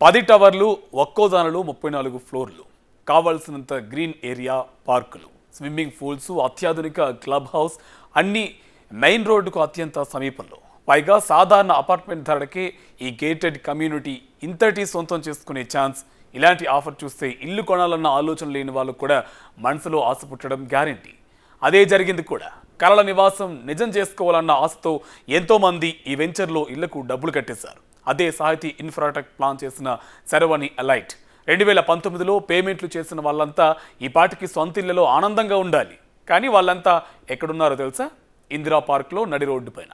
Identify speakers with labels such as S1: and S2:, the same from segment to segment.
S1: 10 టవర్లు ఒక్కో దానిలో 34 ఫ్లోర్లు కావాల్సినంత గ్రీన్ ఏరియా పార్కులు స్విమ్మింగ్ పూల్స్ అత్యాధునిక క్లబ్ హౌస్ అన్ని మెయిన్ రోడ్డుకు అత్యంత సమీపంలో పైగా సాధారణ అపార్ట్మెంట్ ధరకే ఈ గేటెడ్ కమ్యూనిటీ ఇంతటి సొంతం చేసుకునే ఛాన్స్ ఇలాంటి ఆఫర్ చూస్తే ఇల్లు కొనాలన్న ఆలోచన లేని వాళ్ళు కూడా మనసులో ఆశ పుట్టడం గ్యారెంటీ అదే జరిగింది కూడా కలల నివాసం నిజం చేసుకోవాలన్న ఆశతో ఎంతో మంది ఈ వెంచర్లో ఇళ్లకు డబ్బులు కట్టేశారు అదే సాహితీ ఇన్ఫ్రాటెక్ ప్లాన్ చేసిన శరవణి ఎలైట్ 2019లో పేమెంట్లు చేసిన వాళ్ళంతా ఈ పాటికి సొంత ఇళ్లలో ఆనందంగా ఉండాలి కానీ వాళ్ళంతా ఎక్కడున్నారో తెలుసా ఇందిరా పార్క్లో నడి రోడ్డు పైన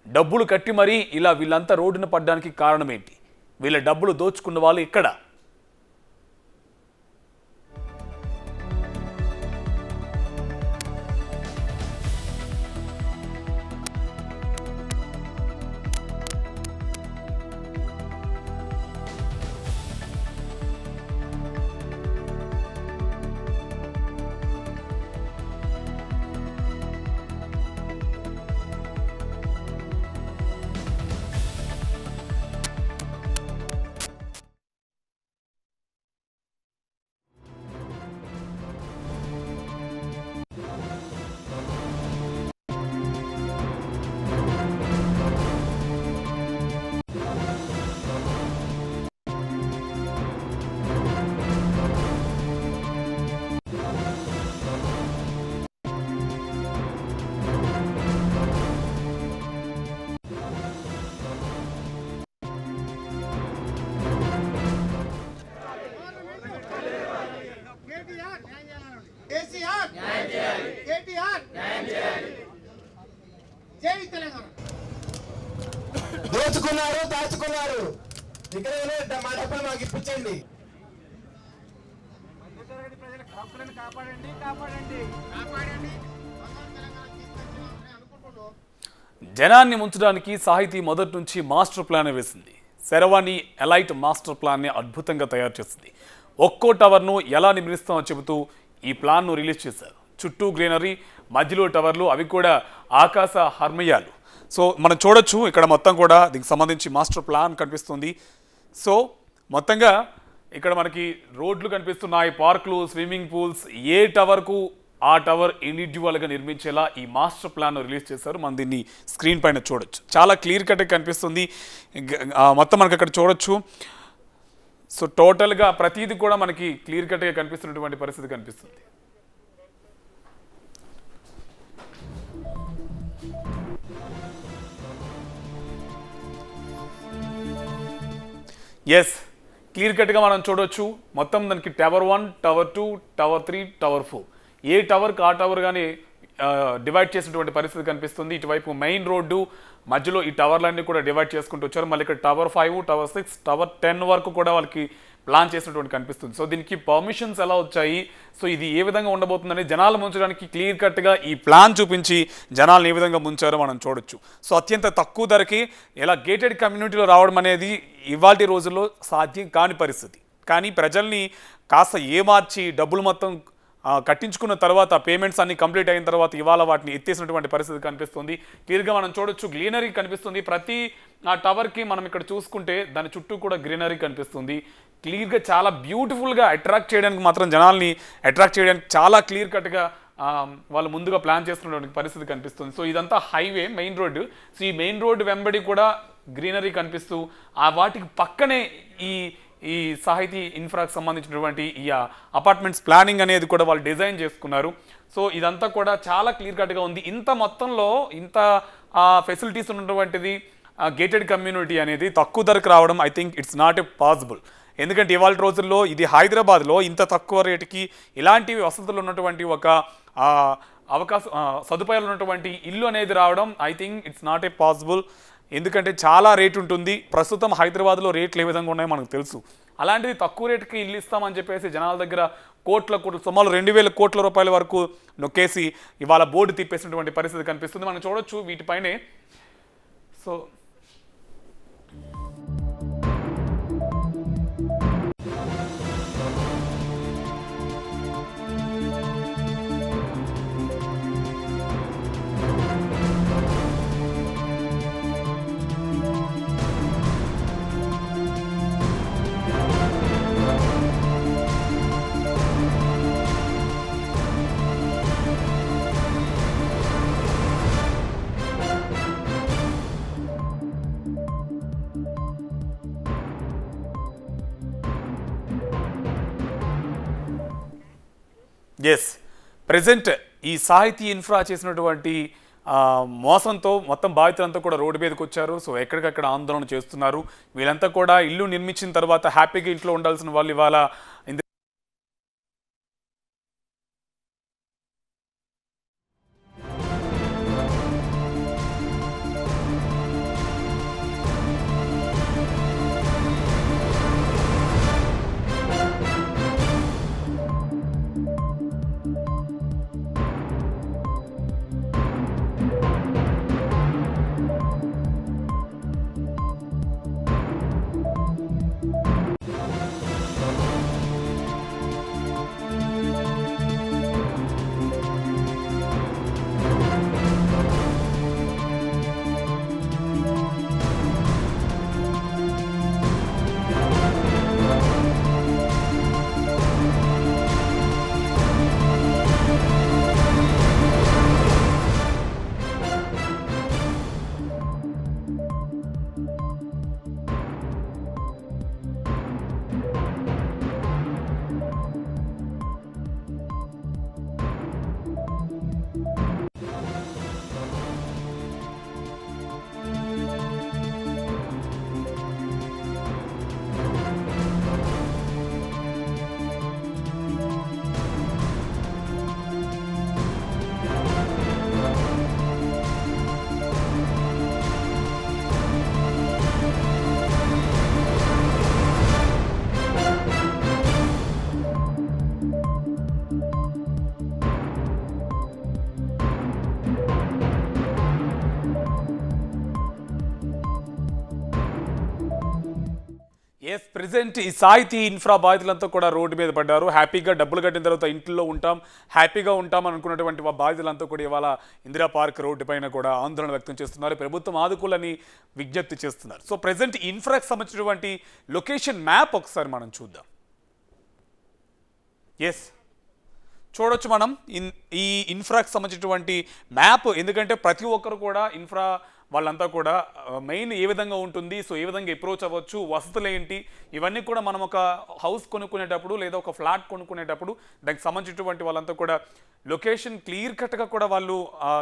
S1: డబ్బులు కట్టి మరీ ఇలా వీళ్ళంతా రోడ్డున పడ్డానికి కారణం ఏంటి వీళ్ళ డబ్బులు దోచుకున్న వాళ్ళు ఇక్కడ
S2: దోచుకున్నారు దాచుకున్నారు ఇక్కడ మా డబ్బులు మాకు ఇప్పించండి
S1: జనాన్ని ముంచడానికి సాహితీ మొదటి నుంచి మాస్టర్ ప్లాన్ వేసింది శరవాణి ఎలైట్ మాస్టర్ ప్లాన్ని అద్భుతంగా తయారు చేసింది ఒక్కో టవర్ను ఎలా నిర్మిస్తామో చెబుతూ ఈ ప్లాన్ను రిలీజ్ చేశారు చుట్టూ గ్రీనరీ మధ్యలో టవర్లు అవి కూడా ఆకాశ హర్మయాలు సో మనం చూడొచ్చు ఇక్కడ మొత్తం కూడా దీనికి సంబంధించి మాస్టర్ ప్లాన్ కనిపిస్తుంది సో మొత్తంగా ఇక్కడ మనకి రోడ్లు కనిపిస్తున్నాయి పార్కులు స్విమ్మింగ్ పూల్స్ ఏ టవర్కు ఆ టవర్ ఇండివిజువల్గా నిర్మించేలా ఈ మాస్టర్ ప్లాన్ రిలీజ్ చేశారు మనం దీన్ని స్క్రీన్ పైన చూడొచ్చు చాలా క్లియర్ కట్గా కనిపిస్తుంది మొత్తం మనకి అక్కడ చూడొచ్చు సో టోటల్గా ప్రతిదీ కూడా మనకి క్లియర్ కట్గా కనిపిస్తున్నటువంటి పరిస్థితి కనిపిస్తుంది ఎస్ క్లియర్ కట్గా మనం చూడొచ్చు మొత్తం దానికి టవర్ 1 టవర్ 2 టవర్ 3 టవర్ 4 ఏ టవర్కి ఆ టవర్ కానీ డివైడ్ చేసినటువంటి పరిస్థితి కనిపిస్తుంది ఇటువైపు మెయిన్ రోడ్డు మధ్యలో ఈ టవర్లన్నీ కూడా డివైడ్ చేసుకుంటూ వచ్చారు మళ్ళీ ఇక్కడ టవర్ 5 టవర్ 6 టవర్ 10 వరకు కూడా వాళ్ళకి ప్లాన్ చేసినటువంటి కనిపిస్తుంది సో దీనికి పర్మిషన్స్ ఎలా వచ్చాయి సో ఇది ఏ విధంగా ఉండబోతుందని జనాలు ముంచడానికి క్లియర్ కట్గా ఈ ప్లాన్ చూపించి జనాలను ఏ విధంగా ముంచారో మనం చూడొచ్చు సో అత్యంత తక్కువ ధరకి ఇలా గేటెడ్ కమ్యూనిటీలో రావడం అనేది ఇవాల్టి రోజుల్లో సాధ్యం కాని పరిస్థితి కానీ ప్రజల్ని కాస్త ఏమార్చి డబ్బులు మొత్తం కట్టించుకున్న తర్వాత పేమెంట్స్ అన్ని కంప్లీట్ అయిన తర్వాత ఇవాళ వాటిని ఎత్తేసినటువంటి పరిస్థితి కనిపిస్తుంది క్లియర్గా మనం చూడొచ్చు గ్రీనరీ కనిపిస్తుంది ప్రతి ఆ టవర్కి మనం ఇక్కడ చూసుకుంటే దాని చుట్టూ కూడా గ్రీనరీ కనిపిస్తుంది క్లియర్గా చాలా బ్యూటిఫుల్గా అట్రాక్ట్ చేయడానికి మాత్రం జనాల్ని అట్రాక్ట్ చేయడానికి చాలా క్లియర్ కట్గా వాళ్ళు ముందుగా ప్లాన్ చేస్తున్నటువంటి పరిస్థితి కనిపిస్తుంది సో ఇదంతా హైవే మెయిన్ రోడ్డు సో ఈ మెయిన్ రోడ్డు వెంబడి కూడా గ్రీనరీ కనిపిస్తూ ఆ వాటికి పక్కనే ఈ సాహితీ ఇన్ఫ్రాకి సంబంధించినటువంటి ఈ అపార్ట్మెంట్స్ ప్లానింగ్ అనేది కూడా వాళ్ళు డిజైన్ చేసుకున్నారు సో ఇదంతా కూడా చాలా క్లియర్ కట్గా ఉంది ఇంత మొత్తంలో ఇంత ఫెసిలిటీస్ ఉన్నటువంటిది గేటెడ్ కమ్యూనిటీ అనేది తక్కువ ధరకు రావడం I think it's not a possible ఎందుకంటే ఇవాళ రోజుల్లో ఇది హైదరాబాద్లో ఇంత తక్కువ రేటుకి ఇలాంటి వసతులు ఉన్నటువంటి ఒక సదుపాయాలు ఉన్నటువంటి ఇల్లు అనేది రావడం I think it's not a possible ఎందుకంటే చాలా రేట్ ఉంటుంది ప్రస్తుతం హైదరాబాద్లో రేట్లు ఏ విధంగా ఉన్నాయో మనకు తెలుసు అలాంటిది తక్కువ రేటుకి ఇల్లు ఇస్తామని చెప్పేసి జనాల దగ్గర కోట్ల సుమారు 2000 కోట్ల రూపాయల వరకు నొక్కేసి ఇవాళ బోర్డు తిప్పేసినటువంటి పరిస్థితి కనిపిస్తుంది మనం చూడొచ్చు వీటిపైనే సో ఎస్, ప్రెజెంట్ ఈ సాహితీ ఇన్ఫ్రా చేసినటువంటి మోసంతో మొత్తం బాధితులంతా కూడా రోడ్డు మీదకి వచ్చారు. సో ఎక్కడికక్కడ ఆందోళన చేస్తున్నారు. వీళ్ళంతా కూడా ఇల్లు నిర్మించిన తర్వాత హ్యాపీగా ఇంట్లో ఉండాల్సిన వాళ్ళు ఇవాళ ప్రెజెంట్ ఈ సాహితీ ఇన్ఫ్రా బాధితులంతా కూడా రోడ్డు మీద పడ్డారు. హ్యాపీగా డబ్బులు కట్టిన తర్వాత ఇంట్లో ఉంటాం, హ్యాపీగా ఉంటాం అనుకున్నటువంటి బాధితులంతా కూడా ఇవాళ ఇందిరా పార్క్ రోడ్డు పైన కూడా ఆందోళన వ్యక్తం చేస్తున్నారు. ప్రభుత్వం ఆదుకోవాలని విజ్ఞప్తి చేస్తున్నారు. సో ప్రెజెంట్ ఇన్ఫ్రాకి సంబంధించినటువంటి లొకేషన్ మ్యాప్ ఒకసారి మనం చూద్దాం. ఎస్, చూడొచ్చు మనం ఈ ఇన్ఫ్రాకి సంబంధించినటువంటి మ్యాప్. ఎందుకంటే ప్రతి ఒక్కరు కూడా ఇన్ఫ్రా వాళ్ళంతా కూడా మెయిన్ ఏ విధంగా ఉంటుంది, సో ఏ విధంగా అప్రోచ్ అవ్వచ్చు, వసతులు ఏంటి, ఇవన్నీ కూడా మనం ఒక హౌస్ కొనుక్కునేటప్పుడు లేదా ఒక ఫ్లాట్ కొనుక్కునేటప్పుడు దానికి సంబంధించినటువంటి వాళ్ళంతా కూడా లొకేషన్ క్లియర్ కట్గా కూడా వాళ్ళు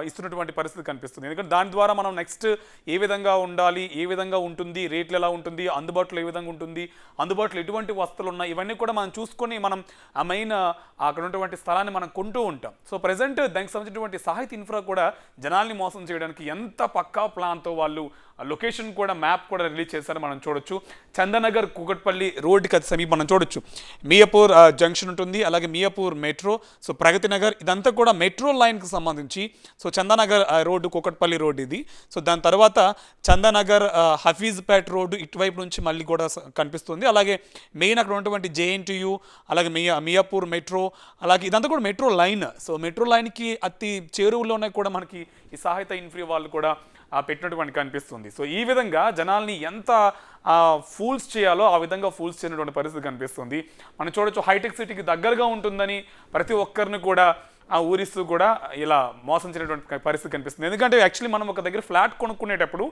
S1: ఇస్తున్నటువంటి పరిస్థితి కనిపిస్తుంది. ఎందుకంటే దాని ద్వారా మనం నెక్స్ట్ ఏ విధంగా ఉండాలి, ఏ విధంగా ఉంటుంది, రేట్లు ఎలా ఉంటుంది, అందుబాటులో ఏ విధంగా ఉంటుంది, అందుబాటులో ఎటువంటి వసతులు ఉన్నాయి, ఇవన్నీ కూడా మనం చూసుకొని మనం ఆ మెయిన్ అక్కడ ఉన్నటువంటి స్థలాన్ని మనం కొంటూ ఉంటాం. సో ప్రజెంట్ దానికి సంబంధించినటువంటి సాహిత్య ఇన్ఫ్రా కూడా జనాల్ని మోసం చేయడానికి ఎంత పక్కా ప్లాన్తో వాళ్ళు లొకేషన్ కూడా మ్యాప్ కూడా రిలీజ్ చేశారు. మనం చూడొచ్చు చందనగర్ కూకట్పల్లి రోడ్డుకి అది సమీపం మనం చూడొచ్చు. మియాపూర్ జంక్షన్ ఉంటుంది, అలాగే మియాపూర్ మెట్రో, సో ప్రగతి నగర్, ఇదంతా కూడా మెట్రో లైన్కి సంబంధించి. So Chandanagar road Kukatpally road ఇది. సో దాని తర్వాత చందనగర్ హఫీజ్పేట్ రోడ్డు ఇటువైపు నుంచి మళ్ళీ కూడా కనిపిస్తుంది. అలాగే మెయిన్ అక్కడ ఉన్నటువంటి JNTU, అలాగే మియాపూర్ మెట్రో, అలాగే ఇదంతా కూడా మెట్రో లైన్. సో మెట్రో లైన్కి అతి చేరువలోనే కూడా మనకి ఈ సాహిత్య ఇన్ఫ్రా వాళ్ళు కూడా పెట్టినటువంటి కనిపిస్తుంది. సో ఈ విధంగా జనాల్ని ఎంత ఫూల్స్ చేయాలో ఆ విధంగా ఫూల్స్ చేయనటువంటి పరిస్థితి కనిపిస్తుంది. మనం చూడొచ్చు హైటెక్ సిటీకి దగ్గరగా ఉంటుందని ప్రతి ఒక్కరిని కూడా ఊరిస్తూ కూడా ఇలా మోసం చేయనటువంటి పరిస్థితి కనిపిస్తుంది. ఎందుకంటే యాక్చువల్లీ మనం ఒక దగ్గర ఫ్లాట్ కొనుక్కునేటప్పుడు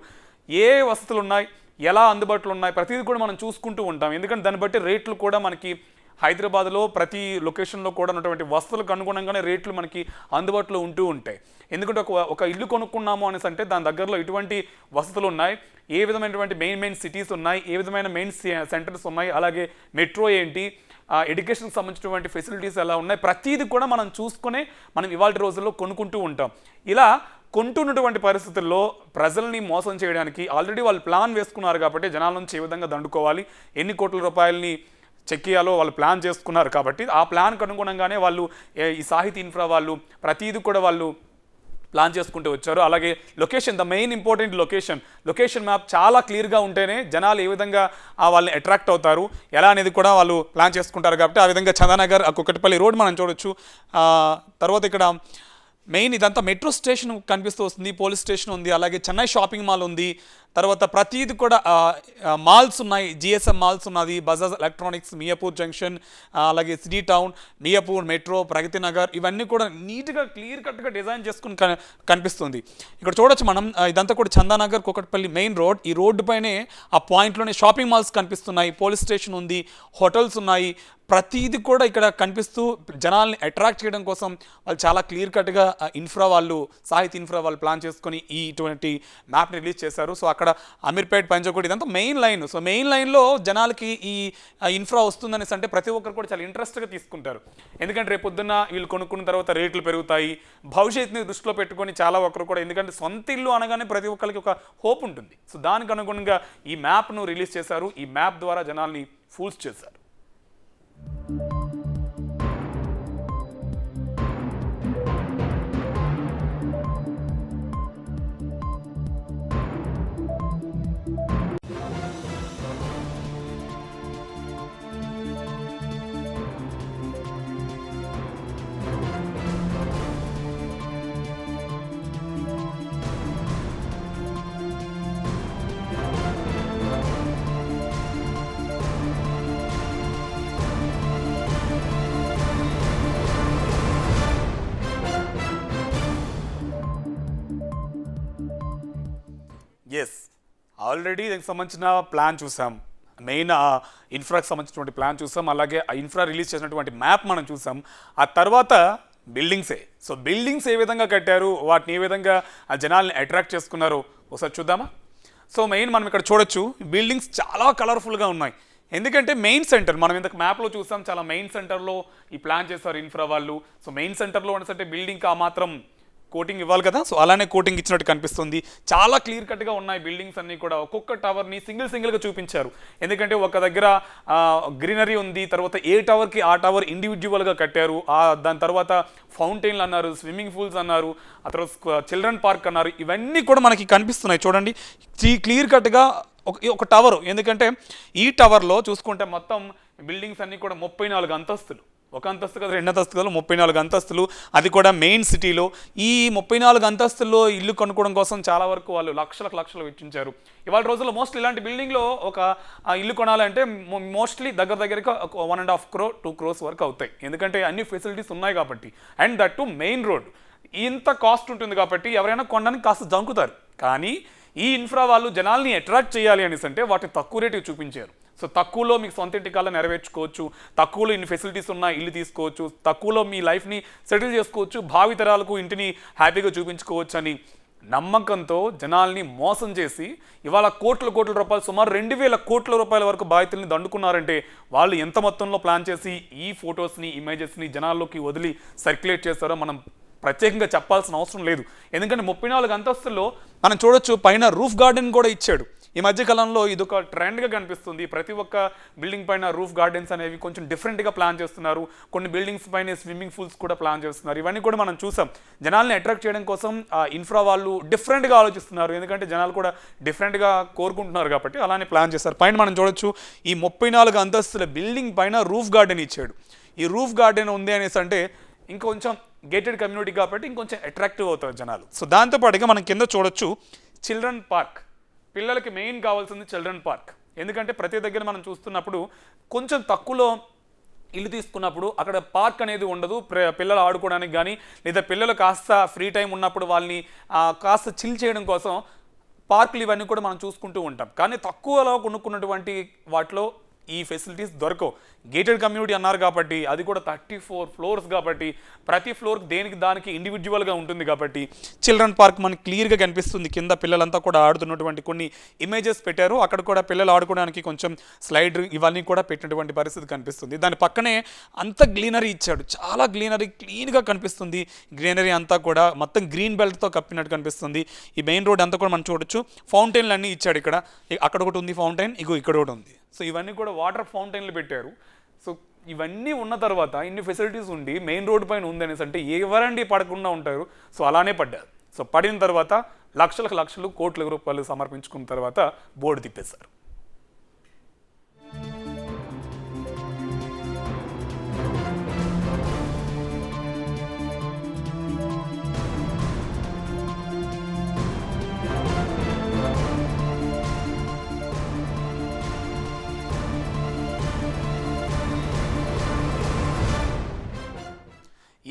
S1: ఏ వసతులు ఉన్నాయి, ఎలా అందుబాటులో ఉన్నాయి, ప్రతిదీ కూడా మనం చూసుకుంటూ ఉంటాం. ఎందుకంటే దాన్ని బట్టి రేట్లు కూడా మనకి హైదరాబాద్లో ప్రతి లొకేషన్లో కూడా ఉన్నటువంటి వసతులకు అనుగుణంగానే రేట్లు మనకి అందుబాటులో ఉంటూ ఉంటాయి. ఎందుకంటే ఒక ఇల్లు కొనుక్కున్నాము అనేసి అంటే దాని దగ్గరలో ఎటువంటి వసతులు ఉన్నాయి, ఏ విధమైనటువంటి మెయిన్ సిటీస్ ఉన్నాయి, ఏ విధమైన మెయిన్ సెంటర్స్ ఉన్నాయి, అలాగే మెట్రో ఏంటి, ఎడ్యుకేషన్కి సంబంధించినటువంటి ఫెసిలిటీస్ ఎలా ఉన్నాయి, ప్రతిదీ కూడా మనం చూసుకునే మనం ఇవాళ రోజుల్లో కొనుక్కుంటూ ఉంటాం. ఇలా కొంటున్నటువంటి పరిస్థితుల్లో ప్రజల్ని మోసం చేయడానికి ఆల్రెడీ వాళ్ళు ప్లాన్ వేసుకున్నారు కాబట్టి జనాల నుంచి ఏ విధంగా దండుకోవాలి, ఎన్ని కోట్ల రూపాయలని చెక్ చేయాలో వాళ్ళు ప్లాన్ చేసుకున్నారు కాబట్టి ఆ ప్లాన్కి అనుగుణంగానే వాళ్ళు ఈ సాహిత్య ఇన్ఫ్రా వాళ్ళు ప్రతిదీ కూడా వాళ్ళు ప్లాన్ చేసుకుంటూ వచ్చారు. అలాగే location, the main important location map చాలా క్లియర్గా ఉంటేనే జనాలు ఏ విధంగా వాళ్ళని అట్రాక్ట్ అవుతారు ఎలా అనేది కూడా వాళ్ళు ప్లాన్ చేసుకుంటారు. కాబట్టి ఆ విధంగా చందనగర్ కూకట్పల్లి రోడ్ మనం చూడొచ్చు. తర్వాత ఇక్కడ మెయిన్ ఇదంతా మెట్రో స్టేషన్ కనిపిస్తూ వస్తుంది, పోలీస్ స్టేషన్ ఉంది, అలాగే చెన్నై షాపింగ్ మాల్ ఉంది, తర్వాత ప్రతిది కూడా మాల్స్ ఉన్నాయి, GSM మాల్స్ ఉన్నది, బజాజ్ ఎలక్ట్రానిక్స్, మియాపూర్ జంక్షన్, అలాగే city town, Miyapur metro, Pragathi Nagar, ఇవన్నీ కూడా నీట్గా క్లియర్ కట్గా డిజైన్ చేసుకుని కనిపిస్తుంది. ఇక్కడ చూడొచ్చు మనం ఇదంతా కూడా చందానగర్ కూకట్పల్లి మెయిన్ రోడ్. ఈ రోడ్డు పైనే ఆ పాయింట్లోనే షాపింగ్ మాల్స్ కనిపిస్తున్నాయి, పోలీస్ స్టేషన్ ఉంది, హోటల్స్ ఉన్నాయి, ప్రతిది కూడా ఇక్కడ కనిపిస్తూ జనాల్ని అట్రాక్ట్ చేయడం కోసం వాళ్ళు చాలా క్లియర్ కట్గా ఇన్ఫ్రా వాళ్ళు సాహితీ ఇన్ఫ్రా వాళ్ళు ప్లాన్ చేసుకొని ఇటువంటి మ్యాప్ని రిలీజ్ చేశారు. సో అక్కడ అమీర్పేట్, పంజాగుట్ ఇదంతా మెయిన్ లైన్. సో మెయిన్ లైన్లో జనాలకి ఈ ఇన్ఫ్రా వస్తుందనేసి అంటే ప్రతి ఒక్కరు కూడా చాలా ఇంట్రెస్ట్గా తీసుకుంటారు. ఎందుకంటే రేపు పొద్దున్న వీళ్ళు కొనుక్కున్న తర్వాత రేట్లు పెరుగుతాయి. భవిష్యత్తుని దృష్టిలో పెట్టుకొని చాలా ఒక్కరు కూడా, ఎందుకంటే సొంత ఇల్లు అనగానే ప్రతి ఒక్కరికి ఒక హోప్ ఉంటుంది. సో దానికి అనుగుణంగా ఈ మ్యాప్ను రిలీజ్ చేశారు. ఈ మ్యాప్ ద్వారా జనాల్ని ఫూల్స్ చేశారు. ఎస్, ఆల్రెడీ దీనికి సంబంధించిన ప్లాన్ చూసాం, మెయిన్ ఇన్ఫ్రాకి సంబంధించినటువంటి ప్లాన్ చూసాం, అలాగే ఆ ఇన్ఫ్రా రిలీజ్ చేసినటువంటి మ్యాప్ మనం చూసాం. ఆ తర్వాత బిల్డింగ్సే. సో బిల్డింగ్స్ ఏ విధంగా కట్టారు, వాటిని ఏ విధంగా ఆ జనాల్ని అట్రాక్ట్ చేసుకున్నారు ఒకసారి చూద్దామా. సో మెయిన్ మనం ఇక్కడ చూడొచ్చు, బిల్డింగ్స్ చాలా కలర్ఫుల్గా ఉన్నాయి. ఎందుకంటే మెయిన్ సెంటర్ మనం ఇంతకు మ్యాప్లో చూసాం, చాలా మెయిన్ సెంటర్లో ఈ ప్లాన్ చేశారు ఇన్ఫ్రా వాళ్ళు. సో మెయిన్ సెంటర్లో ఉన్నసంటే బిల్డింగ్కి ఆ మాత్రం కోటింగ్ ఇవ్వాలి కదా. సో అలానే కోటింగ్ ఇచ్చినట్టు కనిపిస్తుంది. చాలా క్లియర్ కట్గా ఉన్నాయి బిల్డింగ్స్ అన్నీ కూడా. ఒక్కొక్క టవర్ని సింగిల్గా చూపించారు. ఎందుకంటే ఒక దగ్గర గ్రీనరీ ఉంది, తర్వాత ఏ టవర్కి ఆ టవర్ ఇండివిజువల్గా కట్టారు. దాని తర్వాత ఫౌంటైన్లు అన్నారు, స్విమ్మింగ్ పూల్స్ అన్నారు, ఆ తర్వాత చిల్డ్రన్ పార్క్ అన్నారు. ఇవన్నీ కూడా మనకి కనిపిస్తున్నాయి చూడండి క్లియర్ కట్గా ఒక టవర్. ఎందుకంటే ఈ టవర్లో చూసుకుంటే మొత్తం బిల్డింగ్స్ అన్నీ కూడా 34 అంతస్తులు. ఒక అంతస్తు కదా, 2 అంతస్తు కదా, 34 అంతస్తులు. అది కూడా మెయిన్ సిటీలో. ఈ 34 అంతస్తుల్లో ఇల్లు కొనుక్కోవడం కోసం చాలా వరకు వాళ్ళు లక్షలు వెచ్చించారు. ఇవాళ రోజుల్లో మోస్ట్లీ ఇలాంటి బిల్డింగ్లో ఒక ఇల్లు కొనాలంటే మోస్ట్లీ దగ్గరగా 1.5 crore 2 crores వరకు అవుతాయి. ఎందుకంటే అన్ని ఫెసిలిటీస్ ఉన్నాయి కాబట్టి. And that to main road. ఇంత కాస్ట్ ఉంటుంది కాబట్టి ఎవరైనా కొనడానికి కాస్త జంకుతారు. కానీ ఈ ఇన్ఫ్రా వాళ్ళు జనాల్ని అట్రాక్ట్ చేయాలి అనేసి అంటే వాటిని తక్కువ రేటుకి చూపించారు. సో తక్కువలో మీకు సొంత ఇంటి కల్లా నెరవేర్చుకోవచ్చు, తక్కువలో ఇన్ని ఫెసిలిటీస్ ఉన్న ఇల్లు తీసుకోవచ్చు, తక్కువలో మీ లైఫ్ని సెటిల్ చేసుకోవచ్చు, భావితరాలకు ఇంటిని హ్యాపీగా చూపించుకోవచ్చు అని నమ్మకంతో జనాల్ని మోసం చేసి ఇవాళ కోట్ల రూపాయలు, సుమారు 2,000 కోట్ల రూపాయల వరకు బాధితుల్ని దండుకున్నారంటే వాళ్ళు ఎంత మొత్తంలో ప్లాన్ చేసి ఈ ఫొటోస్ని, ఇమేజెస్ని జనాల్లోకి వదిలి సర్క్యులేట్ చేస్తారో మనం ప్రత్యేకంగా చెప్పాల్సిన అవసరం లేదు. ఎందుకంటే 34 అంతస్తుల్లో మనం చూడొచ్చు పైన రూఫ్ గార్డెన్ కూడా ఇచ్చాడు. ఈ మధ్యకాలంలో ఇదొక ట్రెండ్గా కనిపిస్తుంది. ప్రతి ఒక్క బిల్డింగ్ పైన రూఫ్ గార్డెన్స్ అనేవి కొంచెం డిఫరెంట్గా ప్లాన్ చేస్తున్నారు. కొన్ని బిల్డింగ్స్ పైన స్విమ్మింగ్ పూల్స్ కూడా ప్లాన్ చేస్తున్నారు. ఇవన్నీ కూడా మనం చూసాం. జనాల్ని అట్రాక్ట్ చేయడం కోసం ఇన్ఫ్రా వాళ్ళు డిఫరెంట్గా ఆలోచిస్తున్నారు. ఎందుకంటే జనాలు కూడా డిఫరెంట్గా కోరుకుంటున్నారు కాబట్టి అలానే ప్లాన్ చేస్తారు. పైన మనం చూడొచ్చు ఈ 34 అంతస్తుల బిల్డింగ్ పైన రూఫ్ గార్డెన్ ఇచ్చాడు. ఈ రూఫ్ గార్డెన్ ఉంది అనేసి అంటే ఇంకొంచెం గేటెడ్ కమ్యూనిటీ కాబట్టి ఇంకొంచెం అట్రాక్టివ్ అవుతారు జనాలు. సో దాంతోపాటుగా మనం కింద చూడొచ్చు చిల్డ్రన్ పార్క్. పిల్లలకి మెయిన్ కావాల్సింది చిల్డ్రన్ పార్క్. ఎందుకంటే ప్రతి దగ్గర మనం చూస్తున్నప్పుడు కొంచెం తక్కువలో ఇల్లు తీసుకున్నప్పుడు అక్కడ పార్క్ అనేది ఉండదు పిల్లలు ఆడుకోవడానికి కానీ, లేదా పిల్లలు కాస్త ఫ్రీ టైం ఉన్నప్పుడు వాళ్ళని కాస్త చిల్ చేయడం కోసం పార్కులు ఇవన్నీ కూడా మనం చూసుకుంటూ ఉంటాం. కానీ తక్కువలో కొనుక్కున్నటువంటి వాటిలో ఈ ఫెసిలిటీస్ దొరకవు. గేటెడ్ కమ్యూనిటీ అన్నారు కాబట్టి, అది కూడా 34 floors కాబట్టి ప్రతి ఫ్లోర్కి దేనికి దానికి ఇండివిజువల్గా ఉంటుంది కాబట్టి చిల్డ్రన్ పార్క్ మనకి క్లియర్గా కనిపిస్తుంది. కింద పిల్లలంతా కూడా ఆడుతున్నటువంటి కొన్ని ఇమేజెస్ పెట్టారు. అక్కడ కూడా పిల్లలు ఆడుకోవడానికి కొంచెం స్లైడ్ ఇవన్నీ కూడా పెట్టినటువంటి పరిస్థితి కనిపిస్తుంది. దాని పక్కనే అంత గ్రీనరీ ఇచ్చాడు. చాలా గ్రీనరీ క్లీన్గా కనిపిస్తుంది. గ్రీనరీ అంతా కూడా మొత్తం గ్రీన్ బెల్ట్తో కప్పినట్టు కనిపిస్తుంది. ఈ మెయిన్ రోడ్ అంతా కూడా మనం చూడొచ్చు. ఫౌంటైన్లు అన్నీ ఇచ్చాడు. అక్కడ ఒకటి ఉంది ఫౌంటైన్, ఇక్కడ ఒకటి ఉంది. సో ఇవన్నీ కూడా వాటర్ ఫౌంటైన్లు పెట్టారు. సో ఇవన్నీ ఉన్న తర్వాత ఇన్ని ఫెసిలిటీస్ ఉండి మెయిన్ రోడ్డు పైన ఉంది అనేసి అంటే ఎవరండి పడకుండా ఉంటారు. సో అలానే పడ్డారు. సో పడిన తర్వాత లక్షలు కోట్ల రూపాయలు సమర్పించుకున్న తర్వాత బోర్డు తిప్పేశారు.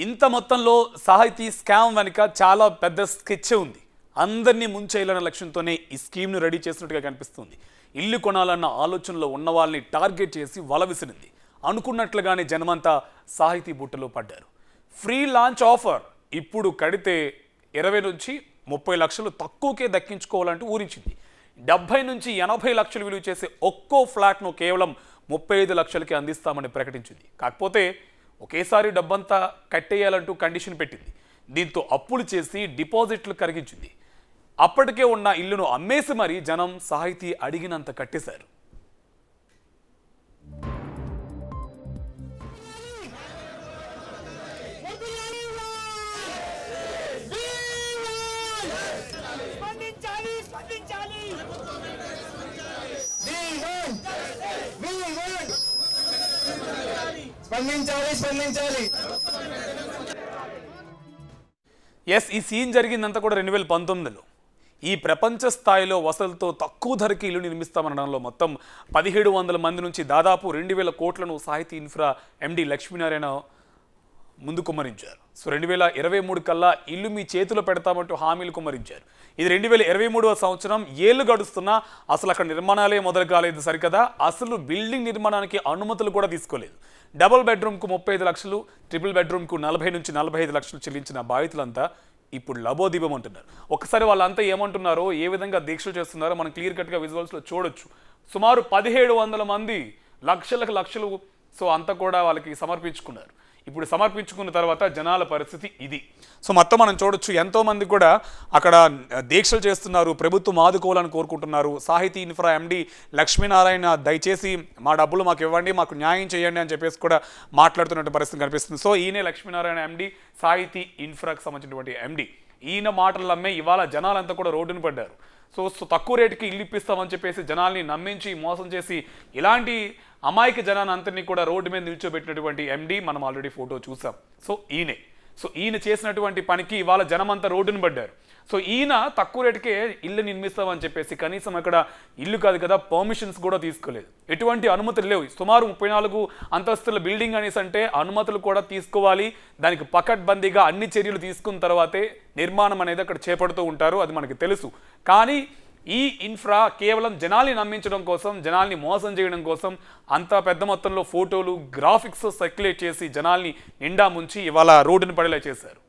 S1: ఇంత మొత్తంలో సాహితీ స్కామ్ వెనుక చాలా పెద్ద స్కెచ్ ఉంది. అందరినీ ముంచేయాలన్న లక్ష్యంతోనే ఈ స్కీమ్ను రెడీ చేసినట్టుగా కనిపిస్తుంది. ఇల్లు కొనాలన్న ఆలోచనలో ఉన్న వాళ్ళని టార్గెట్ చేసి వల విసిరింది. అనుకున్నట్లుగానే జనమంతా సాహితీ బుట్టలో పడ్డారు. ఫ్రీ లాంచ్ ఆఫర్ ఇప్పుడు కడితే 20 నుంచి 30 లక్షలు తక్కువకే దక్కించుకోవాలంటూ ఊరించింది. 70 నుంచి 80 లక్షలు విలువ చేసే ఒక్కో ఫ్లాట్ను కేవలం 35 లక్షలకి అందిస్తామని ప్రకటించింది. కాకపోతే ఒకేసారి డబ్బంతా కట్టేయాలంటూ కండిషన్ పెట్టింది. దీంతో అప్పులు చేసి డిపాజిట్లు కరిగించింది. అప్పటికే ఉన్న ఇల్లును అమ్మేసి మరీ జనం సాహితీ అడిగినంత కట్టేశారు. ఎస్, ఈ సీన్ జరిగిందంతా కూడా 2019లో. ఈ ప్రపంచ స్థాయిలో వసతులతో తక్కువ ధరకి ఇల్లు నిర్మిస్తామనడంలో మొత్తం 1700 మంది నుంచి దాదాపు 2000 కోట్లను సాహితీ ఇన్ఫ్రా ఎండి లక్ష్మీనారాయణ ముందు కుమ్మరించారు. సో 2023 కల్లా ఇల్లు మీ చేతిలో పెడతామంటూ హామీలు కుమ్మరించారు. ఇది 2023వ సంవత్సరం. ఏళ్ళు గడుస్తున్నా అసలు అక్కడ నిర్మాణాలే మొదలు కాలేదు సరికదా, అసలు బిల్డింగ్ నిర్మాణానికి అనుమతులు కూడా తీసుకోలేదు. డబుల్ బెడ్రూమ్కు 35 లక్షలు, ట్రిపుల్ బెడ్రూమ్కు 40 నుంచి 45 లక్షలు చెల్లించిన బాధితులంతా ఇప్పుడు లబోదీపం అంటున్నారు. ఒకసారి వాళ్ళంతా ఏమంటున్నారో, ఏ విధంగా దీక్షలు చేస్తున్నారో మనం క్లియర్ కట్గా విజువల్స్లో చూడొచ్చు. సుమారు 1700 మంది లక్షలకు లక్షలు సో అంతా కూడా వాళ్ళకి సమర్పించుకున్నారు. ఇప్పుడు సమర్పించుకున్న తర్వాత జనాల పరిస్థితి ఇది. సో మొత్తం మనం చూడొచ్చు, ఎంతోమంది కూడా అక్కడ దీక్షలు చేస్తున్నారు, ప్రభుత్వం ఆదుకోవాలని కోరుకుంటున్నారు. సాహితీ ఇన్ఫ్రా ఎండి లక్ష్మీనారాయణ దయచేసి మా డబ్బులు మాకు ఇవ్వండి, మాకు న్యాయం చేయండి అని చెప్పేసి కూడా మాట్లాడుతున్నటువంటి పరిస్థితి కనిపిస్తుంది. సో ఈయనే లక్ష్మీనారాయణ ఎండి, సాహితీ ఇన్ఫ్రాకి సంబంధించినటువంటి ఎండి. ఈయన మాటలు నమ్మే ఇవాళ జనాలంతా కూడా రోడ్డును పడ్డారు. సో తక్కువ రేటుకి ఇల్లు ఇప్పిస్తామని చెప్పేసి జనాల్ని నమ్మించి మోసం చేసి ఇలాంటి అమాయక జనాన్ని అందరినీ కూడా రోడ్డు మీద నిల్చోబెట్టినటువంటి ఎండి మనం ఆల్రెడీ ఫోటో చూసాం. సో ఈయన చేసినటువంటి పనికి ఇవాళ జనమంతా రోడ్డును పడ్డారు. సో ఈయన తక్కువ రేటుకే ఇల్లు నిర్మిస్తామని చెప్పేసి కనీసం అక్కడ ఇల్లు కాదు కదా, పర్మిషన్స్ కూడా తీసుకోలేదు, ఎటువంటి అనుమతులు లేవు. సుమారు 34 అంతస్తుల బిల్డింగ్ అనేసి అంటే అనుమతులు కూడా తీసుకోవాలి. దానికి పకడ్బందీగా అన్ని చర్యలు తీసుకున్న తర్వాతే నిర్మాణం అనేది అక్కడ చేపడుతూ ఉంటారు, అది మనకి తెలుసు. కానీ ఈ ఇన్ఫ్రా కేవలం జనాల్ని నమ్మించడం కోసం, జనాల్ని మోసం చేయడం కోసం అంత పెద్ద మొత్తంలో ఫోటోలు, గ్రాఫిక్స్ సర్క్యులేట్ చేసి జనాల్ని నిండా ముంచి ఇవాళ రోడ్డును పడేలా చేశారు.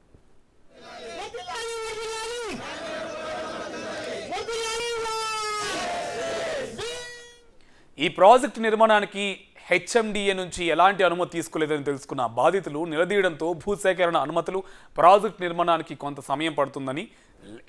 S1: ఈ ప్రాజెక్టు నిర్మాణానికి హెచ్ఎండిఏ నుంచి ఎలాంటి అనుమతి తీసుకోలేదని తెలుసుకున్న బాధితులు నిలదీయడంతో భూసేకరణ అనుమతులు, ప్రాజెక్టు నిర్మాణానికి కొంత సమయం పడుతుందని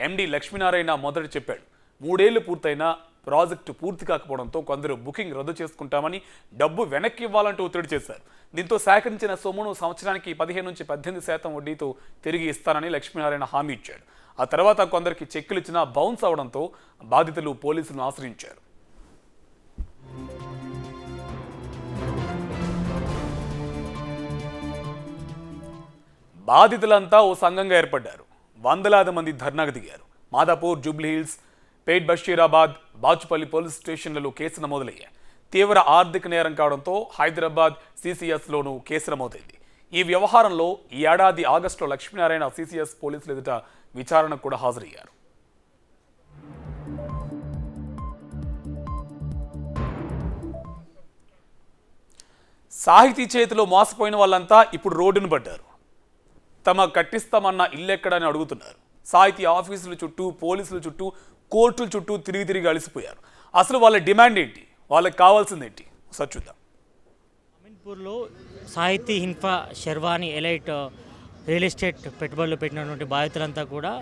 S1: ఎండి లక్ష్మీనారాయణ మొదట చెప్పాడు. 3 ఏళ్లు పూర్తయినా ప్రాజెక్టు పూర్తి కాకపోవడంతో కొందరు బుకింగ్ రద్దు చేసుకుంటామని, డబ్బు వెనక్కి ఇవ్వాలంటూ ఒత్తిడి చేశారు. దీంతో సేకరించిన సొమ్మును సంవత్సరానికి 15 నుంచి 18% వడ్డీతో తిరిగి ఇస్తానని లక్ష్మీనారాయణ హామీ ఇచ్చాడు. ఆ తర్వాత కొందరికి చెక్కులు ఇచ్చినా బౌన్స్ అవడంతో బాధితులు పోలీసులను ఆశ్రయించారు. బాధితులంతా ఓ సంఘంగా ఏర్పడ్డారు. వందలాది మంది ధర్నాకు దిగారు. మాదాపూర్, జూబ్లీహిల్స్, పేట్ బషీరాబాద్, బాచుపల్లి పోలీస్ స్టేషన్లలో కేసు నమోదులయ్యాయి. తీవ్ర ఆర్థిక నేరం కావడంతో హైదరాబాద్ సిసిఎస్లోనూ కేసు నమోదైంది. ఈ వ్యవహారంలో ఈ ఏడాది ఆగస్టులో లక్ష్మీనారాయణ సిసిఎస్ పోలీసులు ఎదుట విచారణకు కూడా హాజరయ్యారు. సాహితీ చేతిలో మోసపోయిన వాళ్ళంతా ఇప్పుడు రోడ్డును పడ్డారు. తమ కట్టిస్తామన్న ఇల్లెక్కడని అడుగుతున్నారు. సాహితీ ఆఫీసుల చుట్టూ, పోలీసుల చుట్టూ, కోర్టుల చుట్టూ తిరిగి అలసిపోయారు. అసలు వాళ్ళ డిమాండ్ ఏంటి, వాళ్ళకి కావాల్సింది ఏంటి ఒకసారి చూద్దాం.
S3: అమీన్పూర్లో Sahiti Infra Sharvani Elite real estate పెట్టుబడులు పెట్టినటువంటి బాధితులంతా కూడా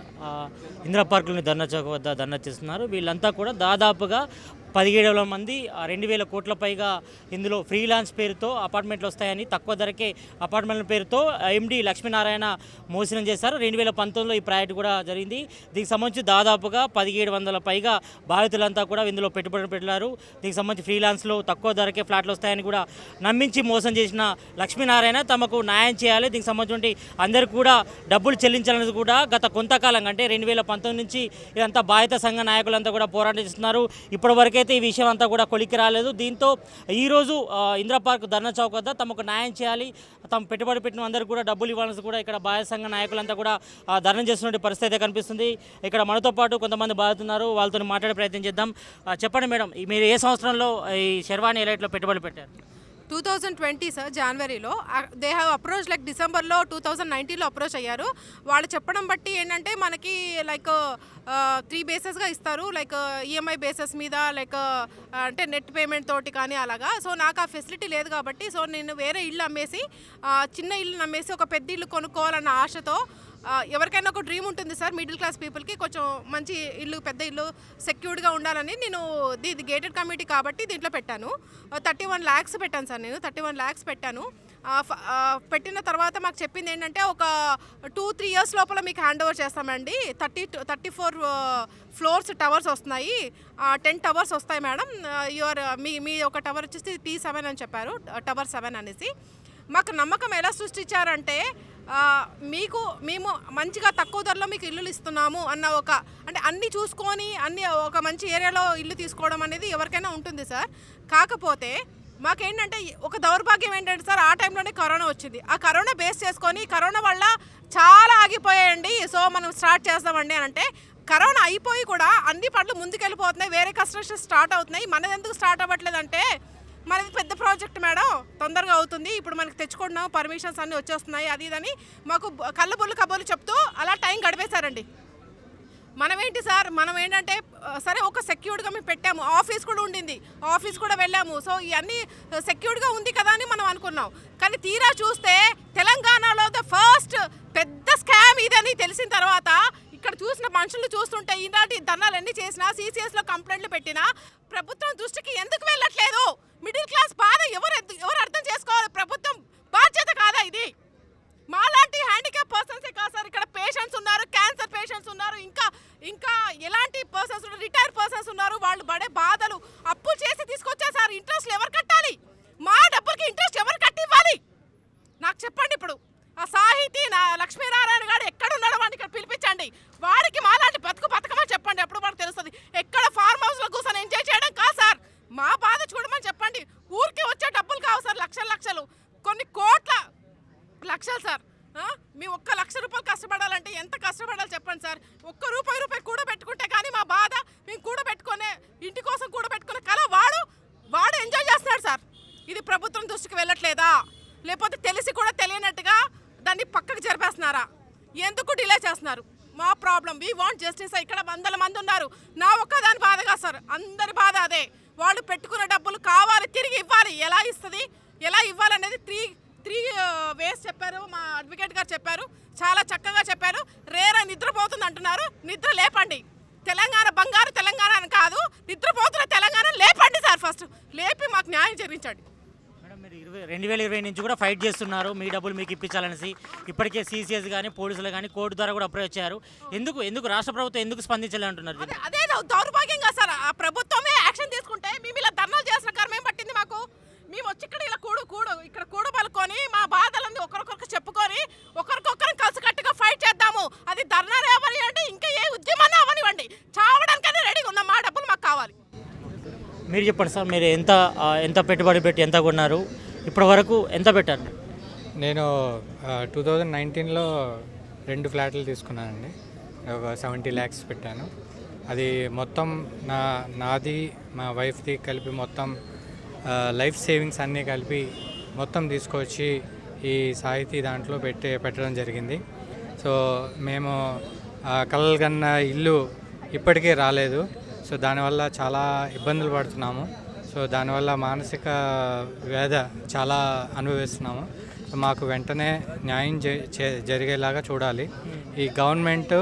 S3: ఇందిరా పార్కులోని ధర్నా చౌక్ వద్ద ధర్నా చేస్తున్నారు. వీళ్ళంతా కూడా దాదాపుగా 17,000 మంది 2,000 కోట్ల పైగా ఇందులో ఫ్రీలాన్స్ పేరుతో అపార్ట్మెంట్లు వస్తాయని, తక్కువ ధరకే అపార్ట్మెంట్ల పేరుతో ఎండి లక్ష్మీనారాయణ మోసనం చేశారు. 2019లో ఈ ప్రాజెక్టు కూడా జరిగింది. దీనికి సంబంధించి దాదాపుగా 1700 పైగా బాధితులంతా కూడా ఇందులో పెట్టుబడులు పెట్టారు. దీనికి సంబంధించి ఫ్రీలాన్స్లో తక్కువ ధరకే ఫ్లాట్లు వస్తాయని కూడా నమ్మించి మోసం చేసిన లక్ష్మీనారాయణ తమకు న్యాయం చేయాలి, దీనికి సంబంధించి అందరికీ కూడా డబ్బులు చెల్లించాలనేది కూడా గత కొంతకాలంగా అంటే 2019 నుంచి ఇదంతా బాధిత సంఘ నాయకులంతా కూడా పోరాటం చేస్తున్నారు. ఇప్పటివరకే ఈ విషయం అంతా కూడా కొలిక్కి రాలేదు. దీంతో ఈరోజు ఇందిరా పార్క్ ధర్నా చౌక్ వద్ద తమకు న్యాయం చేయాలి, తమ పెట్టుబడి పెట్టిన అందరికీ కూడా డబ్బులు ఇవ్వాలని కూడా ఇక్కడ బాధిత సంఘ నాయకులంతా కూడా ధర్నా చేస్తున్న పరిస్థితి అయితే కనిపిస్తుంది. ఇక్కడ మనతో పాటు కొంతమంది బాధితున్నారు, వాళ్ళతో మాట్లాడే ప్రయత్నం చేద్దాం. చెప్పండి మేడం, మీరు ఏ సంవత్సరంలో ఈ శర్వాణి ఎలైట్లో పెట్టుబడి పెట్టారు?
S4: 2020 సార్ జనవరిలో దే హ్యావ్ అప్రోచ్ లైక్ డిసెంబర్లో 2019లో అప్రోచ్ అయ్యారు. వాళ్ళు చెప్పడం బట్టి ఏంటంటే మనకి లైక్ 3 బేసెస్గా ఇస్తారు, లైక్ ఈఎంఐ బేసెస్ మీద, లైక్ అంటే నెట్ పేమెంట్ తోటి కానీ అలాగా. సో నాకు ఆ ఫెసిలిటీ లేదు కాబట్టి సో నేను వేరే ఇల్లు అమ్మేసి చిన్న ఇల్లు అమ్మేసి ఒక పెద్ద ఇల్లు కొనుక్కోవాలన్న ఆశతో, ఎవరికైనా ఒక డ్రీమ్ ఉంటుంది సార్, మిడిల్ క్లాస్ పీపుల్కి కొంచెం మంచి ఇల్లు, పెద్ద ఇల్లు సెక్యూర్డ్గా ఉండాలని నేను ఇది గేటెడ్ కమ్యూనిటీ కాబట్టి దీంట్లో పెట్టాను. 31 lakhs పెట్టాను సార్, నేను 31 lakhs పెట్టాను. పెట్టిన తర్వాత మాకు చెప్పింది ఏంటంటే ఒక 2-3 years లోపల మీకు హ్యాండ్ ఓవర్ చేస్తామండి. 34 floors టవర్స్ వస్తున్నాయి, 10 towers వస్తాయి మేడం, మీ ఒక టవర్ వచ్చేసి T7 అని చెప్పారు, టవర్ 7 అనేసి. మాకు నమ్మకం ఎలా సృష్టించారంటే మేము మంచిగా తక్కువ ధరలో మీకు ఇల్లులు ఇస్తున్నాము అన్న ఒక, అంటే అన్నీ చూసుకొని అన్ని ఒక మంచి ఏరియాలో ఇల్లు తీసుకోవడం అనేది ఎవరికైనా ఉంటుంది సార్. కాకపోతే మాకేంటంటే ఒక దౌర్భాగ్యం ఏంటంటే సార్, ఆ టైంలోనే కరోనా వచ్చింది. ఆ కరోనా బేస్ చేసుకొని కరోనా వల్ల చాలా ఆగిపోయాయండి, సో మనం స్టార్ట్ చేస్తామండి అని అంటే, కరోనా అయిపోయి కూడా అన్ని పనులు ముందుకెళ్ళిపోతున్నాయి, వేరే కన్స్ట్రక్షన్ స్టార్ట్ అవుతున్నాయి. మనది ఎందుకు స్టార్ట్ అవ్వట్లేదంటే, మనది పెద్ద ప్రాజెక్ట్ మేడం, తొందరగా అవుతుంది, ఇప్పుడు మనకి తెచ్చుకుంటున్నాం, పర్మిషన్స్ అన్నీ వచ్చేస్తున్నాయి, అది ఇదని మాకు కళ్ళబుల్లు కబుర్లు చెప్తూ అలా టైం గడిపేశారండి. మనమేంటి సార్, మనం ఏంటంటే సరే ఒక సెక్యూర్డ్గా మేము పెట్టాము, ఆఫీస్ కూడా ఉండింది, ఆఫీస్ కూడా వెళ్ళాము, సో ఇవన్నీ సెక్యూర్డ్గా ఉంది కదా అని మనం అనుకున్నాం. కానీ తీరా చూస్తే తెలంగాణలో ద ఫస్ట్ పెద్ద స్కామ్ ఇదని తెలిసిన తర్వాత ఇక్కడ చూసిన మనుషులు చూస్తుంటే ఇలాంటి ధర్నాలు ఎన్ని చేసినా, CCSలో కంప్లైంట్లు పెట్టినా ప్రభుత్వం దృష్టికి ఎందుకు వెళ్ళట్లేదు? మిడిల్ క్లాస్ బాధ ఎవరు అర్థం చేసుకోవాలి? ప్రభుత్వం బాధ్యత కాదా ఇది? మాలాంటి హ్యాండిక్యాప్ పర్సన్సే కాదు సార్, ఇక్కడ పేషెంట్స్ ఉన్నారు, క్యాన్సర్ పేషెంట్స్ ఉన్నారు, ఇంకా ఎలాంటి పర్సన్స్ ఉన్నారు, రిటైర్డ్ పర్సన్స్ ఉన్నారు, వాళ్ళు పడే బాధలు, అప్పులు చేసి తీసుకొచ్చారు సార్. ఇంట్రెస్ట్లు ఎవరు కట్టాలి? మా డబ్బులకి ఇంట్రెస్ట్ ఎవరు కట్టివ్వాలి? నాకు చెప్పండి. ఇప్పుడు ఆ సాహితీ లక్ష్మీనారాయణ గారు ఎక్కడున్నాడో వాడిని ఇక్కడ పిలిపించండి, వాడికి మాలాంటి బతకమని చెప్పండి, అప్పుడు మనకు తెలుస్తుంది. ఎక్కడ ఫార్మ్ హౌస్లో కూర్చొని ఎంజాయ్ చేయడం కాదు సార్, మా బాధ చూడమని చెప్పండి. ఊరికి వచ్చే డబ్బులు కావు సార్, లక్షలు, కొన్ని కోట్ల లక్షలు సార్. మీ 1 లక్ష రూపాయలు కష్టపడాలంటే ఎంత కష్టపడాలి చెప్పండి సార్. రూపాయి కూడబెట్టుకుంటే కానీ మా బాధ, మేము కూడబెట్టుకునే ఇంటి కోసం కూడబెట్టుకునే కళ వాడు ఎంజాయ్ చేస్తున్నాడు సార్. ఇది ప్రభుత్వం దృష్టికి వెళ్ళట్లేదా? లేకపోతే తెలిసి కూడా తెలియనట్టుగా దాన్ని పక్కకు జరిపేస్తున్నారా? ఎందుకు డిలే చేస్తున్నారు? మా ప్రాబ్లం, వీ వాంట్ జస్టిస్. ఇక్కడ 100 మంది ఉన్నారు, నా ఒక్కదాని బాధగా సార్, అందరి బాధ అదే. వాళ్ళు పెట్టుకున్న డబ్బులు కావాలి, తిరిగి ఇవ్వాలి. ఎలా ఇవ్వాలనేది 3 ways చెప్పారు, మా అడ్వకేట్ గారు చెప్పారు, చాలా చక్కగా చెప్పారు. రేరా నిద్రపోతుంది అంటున్నారు, నిద్ర లేపండి. తెలంగాణ బంగారు తెలంగాణ అని కాదు, నిద్రపోతున్న తెలంగాణ లేపండి సార్. ఫస్ట్ లేపి మాకు న్యాయం జరిగించండి.
S3: మేడం, మీరు 2020 నుంచి కూడా ఫైట్ చేస్తున్నారు, మీ డబ్బులు మీకు ఇప్పించాలనేసి. ఇప్పటికే CCS కానీ పోలీసులు కానీ కోర్టు ద్వారా కూడా అప్రోచ్ అయ్యారు. ఎందుకు రాష్ట్ర ప్రభుత్వం ఎందుకు స్పందించాలంటున్నారు?
S4: అదే దౌర్భాగ్యంగా సార్, ఆ ప్రభుత్వమే యాక్షన్ తీసుకుంటే మేము ఇలా ధర్నాలు చేసిన కర్మేం పట్టింది మాకు? మేము వచ్చి ఇక్కడ ఇలా ఇక్కడ కూడబలుకొని మా బాధలన్నీ ఒకరికొకరు చెప్పుకొని ఒకరికొకరు కలిసికట్టుగా ఫైట్ చేద్దాము. అది ధర్నాలు అవ్వని అంటే ఇంకా ఏ ఉద్యమాన్ని అవ్వనివ్వండి, చావడానికైనా రెడీగా ఉన్నాం, మా డబ్బులు మాకు కావాలి.
S3: మీరు చెప్పండి సార్, మీరు ఎంత పెట్టుబడి పెట్టి ఎంత కొన్నారు, ఇప్పటి వరకు ఎంత పెట్టారు?
S5: నేను 2019లో 2 ఫ్లాట్లు తీసుకున్నానండి, ఒక 70 lakhs పెట్టాను. అది మొత్తం నాది మా వైఫ్ది కలిపి మొత్తం లైఫ్ సేవింగ్స్ అన్నీ కలిపి మొత్తం తీసుకొచ్చి ఈ సాహితీ దాంట్లో పెట్టడం జరిగింది. సో మేము కలలు కన్న ఇల్లు ఇప్పటికే రాలేదు, సో దానివల్ల చాలా ఇబ్బందులు పడుతున్నాము. సో దానివల్ల మానసిక వేద చాలా అనుభవిస్తున్నాము. సో మాకు వెంటనే న్యాయం జరిగేలాగా చూడాలి. ఈ గవర్నమెంటు,